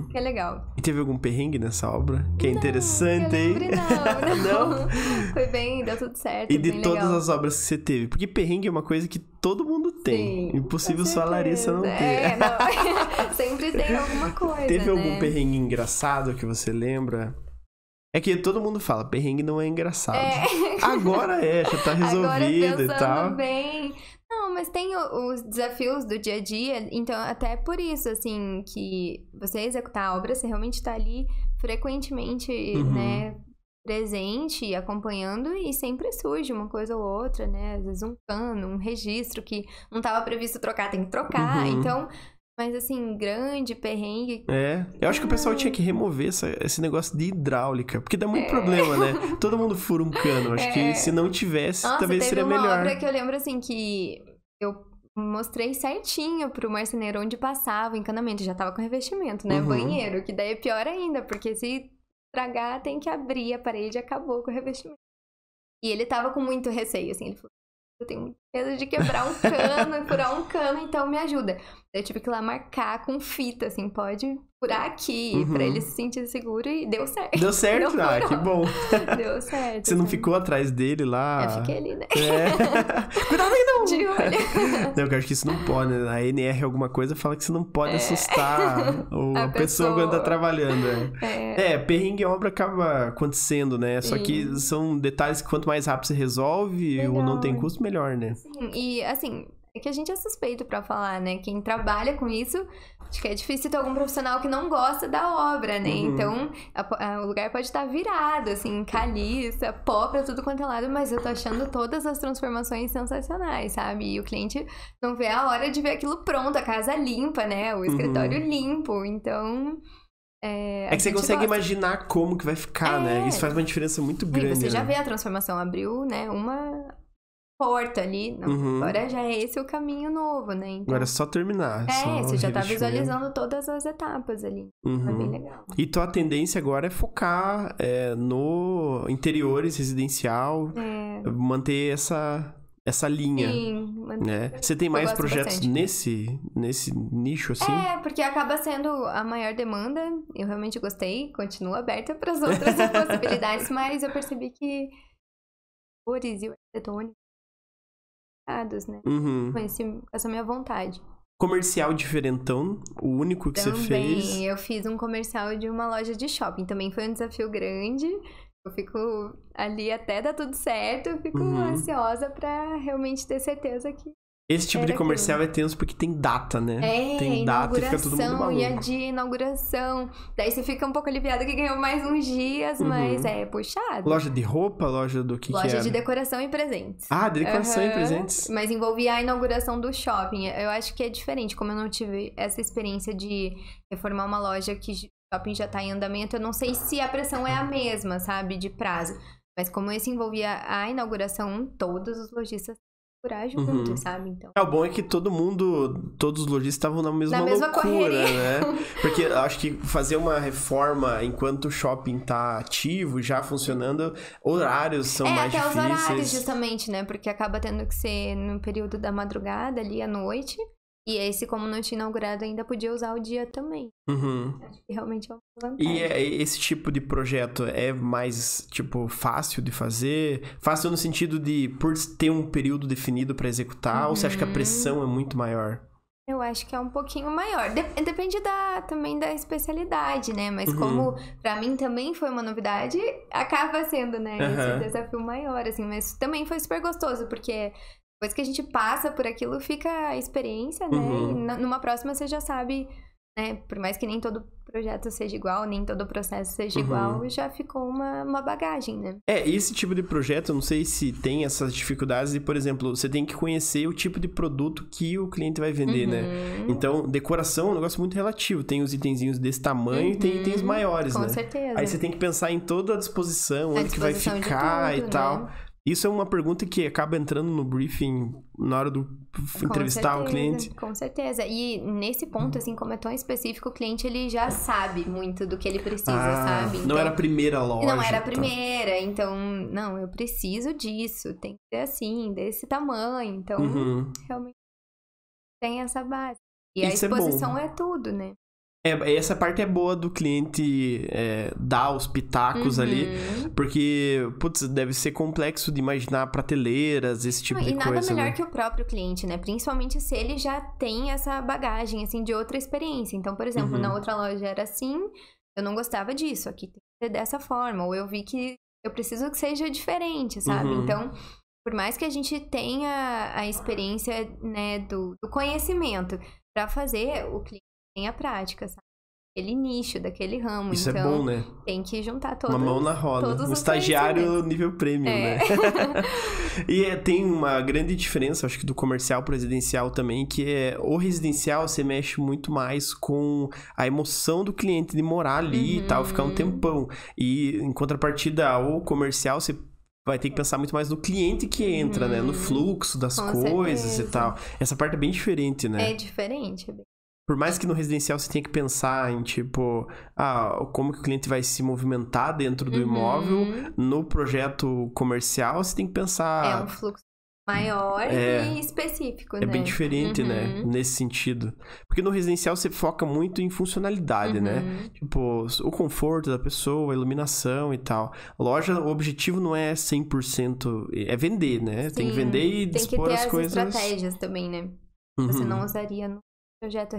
Que é legal. E teve algum perrengue nessa obra? Que é interessante, hein? Não. Foi bem, deu tudo certo. E de todas as obras que você teve? Porque perrengue é uma coisa que todo mundo tem. Sim, impossível só a Larissa não ter. Não. Sempre tem alguma coisa, Teve algum perrengue engraçado que você lembra? É que todo mundo fala, perrengue não é engraçado. Agora já tá resolvido e tal. Bem... Não, mas tem os desafios do dia a dia, então até por isso, assim, que você executar a obra, você realmente tá ali frequentemente, né, presente, acompanhando, e sempre surge uma coisa ou outra, né, às vezes um cano, um registro que não tava previsto trocar, tem que trocar, então... Mas assim, grande, perrengue... Eu acho que o pessoal tinha que remover esse negócio de hidráulica, porque dá muito problema, né? Todo mundo fura um cano, acho que se não tivesse, talvez seria melhor. Teve uma obra que eu lembro, assim, que eu mostrei certinho pro marceneiro onde passava o encanamento, já tava com revestimento, né? Banheiro, que daí é pior ainda, porque se estragar, tem que abrir a parede e acabou com o revestimento. E ele tava com muito receio, assim, ele falou... Eu tenho muito medo de quebrar um cano, furar um cano, então me ajuda. Eu tive que ir lá marcar com fita, assim, pode furar aqui, pra ele se sentir seguro, e deu certo. Deu certo? Que bom. Deu certo. Você não ficou atrás dele lá? Eu fiquei ali, né? Cuidado aí, não! De olho. Não, eu acho que isso não pode, né? A NR alguma coisa fala que você não pode assustar a pessoa quando tá trabalhando. Perrengue a obra acaba acontecendo, né? Só que são detalhes que quanto mais rápido você resolve ou não tem custo, melhor, né? Sim, e assim, é que a gente é suspeito pra falar, né? Quem trabalha com isso, acho que é difícil ter algum profissional que não gosta da obra, né? Então, o lugar pode estar virado, assim, caliça, pó pra tudo quanto é lado, mas eu tô achando todas as transformações sensacionais, sabe? E o cliente não vê a hora de ver aquilo pronto, a casa limpa, né? O escritório limpo, então... É que você consegue imaginar como que vai ficar, né? Isso faz uma diferença muito grande. E você já vê a transformação, abriu, né? Uma porta ali. Agora já é esse o caminho novo, né? Então, agora é só terminar. Você já tá visualizando todas as etapas ali. É bem legal. E tua tendência agora é focar no interiores, residencial, manter essa linha. Sim, né? Você tem mais projetos bastante. nesse nicho, assim? Porque acaba sendo a maior demanda. Eu realmente gostei, continuo aberta para as outras possibilidades, mas eu percebi que cores e o arquitetônico, né? Uhum. Com essa minha vontade. Comercial diferentão, o único que você fez. Também, eu fiz um comercial de uma loja de shopping. Também foi um desafio grande. Eu fico ali até dar tudo certo. Eu fico ansiosa pra realmente ter certeza que... Esse tipo de comercial é tenso porque tem data, né? Tem data e fica todo mundo maluco. E a de inauguração. Daí você fica um pouco aliviado que ganhou mais uns dias, mas é puxado. Loja de roupa? Loja do que Loja era? de decoração e presentes. Ah, decoração e presentes. Mas envolvia a inauguração do shopping. Eu acho que é diferente. Como eu não tive essa experiência de reformar uma loja que o shopping já tá em andamento, eu não sei se a pressão é a mesma, sabe? De prazo. Mas como esse envolvia a inauguração, todos os lojistas coragem junto, sabe? Então... O bom é que todos os lojistas estavam na mesma loucura, correria. né? Porque eu acho que fazer uma reforma enquanto o shopping tá ativo, já funcionando, horários são mais difíceis. Até os horários, justamente, né? Porque acaba tendo que ser no período da madrugada, ali à noite. E esse, como não tinha inaugurado ainda, podia usar o dia também. Acho que realmente é uma vantagem. E esse tipo de projeto é mais, tipo, fácil de fazer? Fácil no sentido de, por ter um período definido pra executar? Ou você acha que a pressão é muito maior? Eu acho que é um pouquinho maior. Depende também da especialidade, né? Mas como pra mim também foi uma novidade, acaba sendo, né? Esse desafio maior, assim. Mas também foi super gostoso, porque... Depois que a gente passa por aquilo, fica a experiência, né? E numa próxima você já sabe, né? Por mais que nem todo projeto seja igual, nem todo processo seja igual, já ficou uma bagagem, né? Esse tipo de projeto, eu não sei se tem essas dificuldades de, por exemplo, você tem que conhecer o tipo de produto que o cliente vai vender, né? Então, decoração é um negócio muito relativo. Tem os itenzinhos desse tamanho e tem itens maiores, né? Com certeza. Aí você tem que pensar em toda a disposição, onde que vai ficar tudo, e tal. Né? Isso é uma pergunta que acaba entrando no briefing na hora do entrevistar o cliente. Com certeza. E nesse ponto, assim, como é tão específico, o cliente, ele já sabe muito do que ele precisa, sabe? Então, não era a primeira loja. Não era a primeira. Então, não, eu preciso disso. Tem que ser assim, desse tamanho. Então, realmente tem essa base. E a exposição é tudo, né? Essa parte é boa do cliente dar os pitacos ali, porque, putz, deve ser complexo de imaginar prateleiras, esse tipo de coisa. E nada melhor né? que o próprio cliente, né? Principalmente se ele já tem essa bagagem, assim, de outra experiência. Então, por exemplo, na outra loja era assim, eu não gostava disso, aqui tem que ser dessa forma. Ou eu vi que eu preciso que seja diferente, sabe? Então, por mais que a gente tenha a experiência, né, do conhecimento para fazer, o cliente tem a prática, sabe? Aquele nicho, daquele ramo. Isso então, é bom, né? Tem que juntar todos. Uma mão na roda. Um estagiário nível premium, né? E tem uma grande diferença, acho que do comercial pro residencial também, que o residencial você mexe muito mais com a emoção do cliente de morar ali e tal, ficar um tempão. E em contrapartida, o comercial você vai ter que pensar muito mais no cliente que entra, né? No fluxo das coisas e tal. Essa parte é bem diferente, né? É diferente, Por mais que no residencial você tenha que pensar em, tipo, como que o cliente vai se movimentar dentro do imóvel, no projeto comercial você tem que pensar... É um fluxo maior e específico, né? É bem diferente, né? Nesse sentido. Porque no residencial você foca muito em funcionalidade, né? Tipo, o conforto da pessoa, a iluminação e tal. Loja, o objetivo não é 100%... É vender, né? Sim, tem que vender e dispor as coisas... Tem que ter as estratégias também, né? Você não usaria no projeto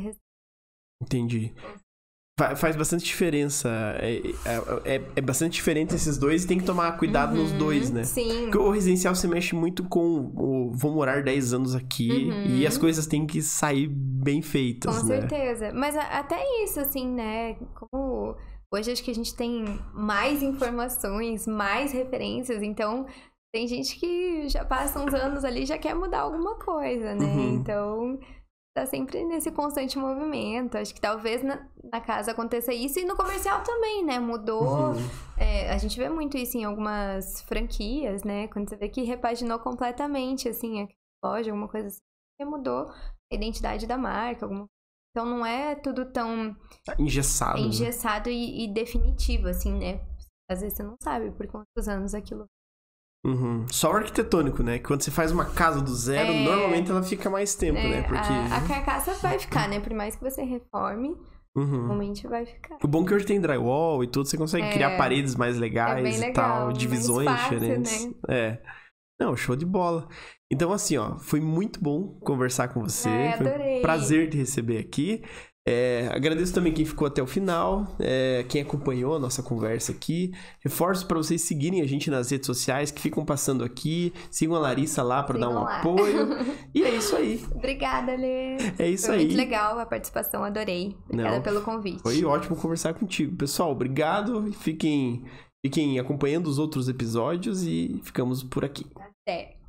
Entendi. Faz bastante diferença. É bastante diferente esses dois e tem que tomar cuidado nos dois, né? Sim. Porque o residencial você mexe muito com o vou morar 10 anos aqui e as coisas têm que sair bem feitas, Com certeza. Mas até isso, assim, né? Como hoje acho que a gente tem mais informações, mais referências, então tem gente que já passa uns anos ali e já quer mudar alguma coisa, né? Então... tá sempre nesse constante movimento. Acho que talvez na casa aconteça isso. E no comercial também, né? Mudou. A gente vê muito isso em algumas franquias, né? Quando você vê que repaginou completamente, assim, a loja, alguma coisa assim. Que mudou a identidade da marca. Então não é tudo tão... engessado. Engessado e definitivo, assim, né? Às vezes você não sabe por quantos anos aquilo Só o arquitetônico, né? Que quando você faz uma casa do zero, normalmente ela fica mais tempo, né? Porque... A carcaça vai ficar, né? Por mais que você reforme, normalmente vai ficar. O bom é que hoje tem drywall e tudo, você consegue criar paredes mais legais e tal, divisões diferentes. Né? Não, show de bola. Então, assim, ó, foi muito bom conversar com você. Adorei. Foi um prazer te receber aqui. Agradeço também quem ficou até o final, quem acompanhou a nossa conversa aqui. Reforço para vocês seguirem a gente nas redes sociais que ficam passando aqui. Sigam a Larissa lá para dar um apoio. E é isso aí. Obrigada, Lê. É isso foi aí. Muito legal a participação, adorei. Obrigada pelo convite. Foi ótimo conversar contigo. Pessoal, obrigado. Fiquem acompanhando os outros episódios e ficamos por aqui. Até.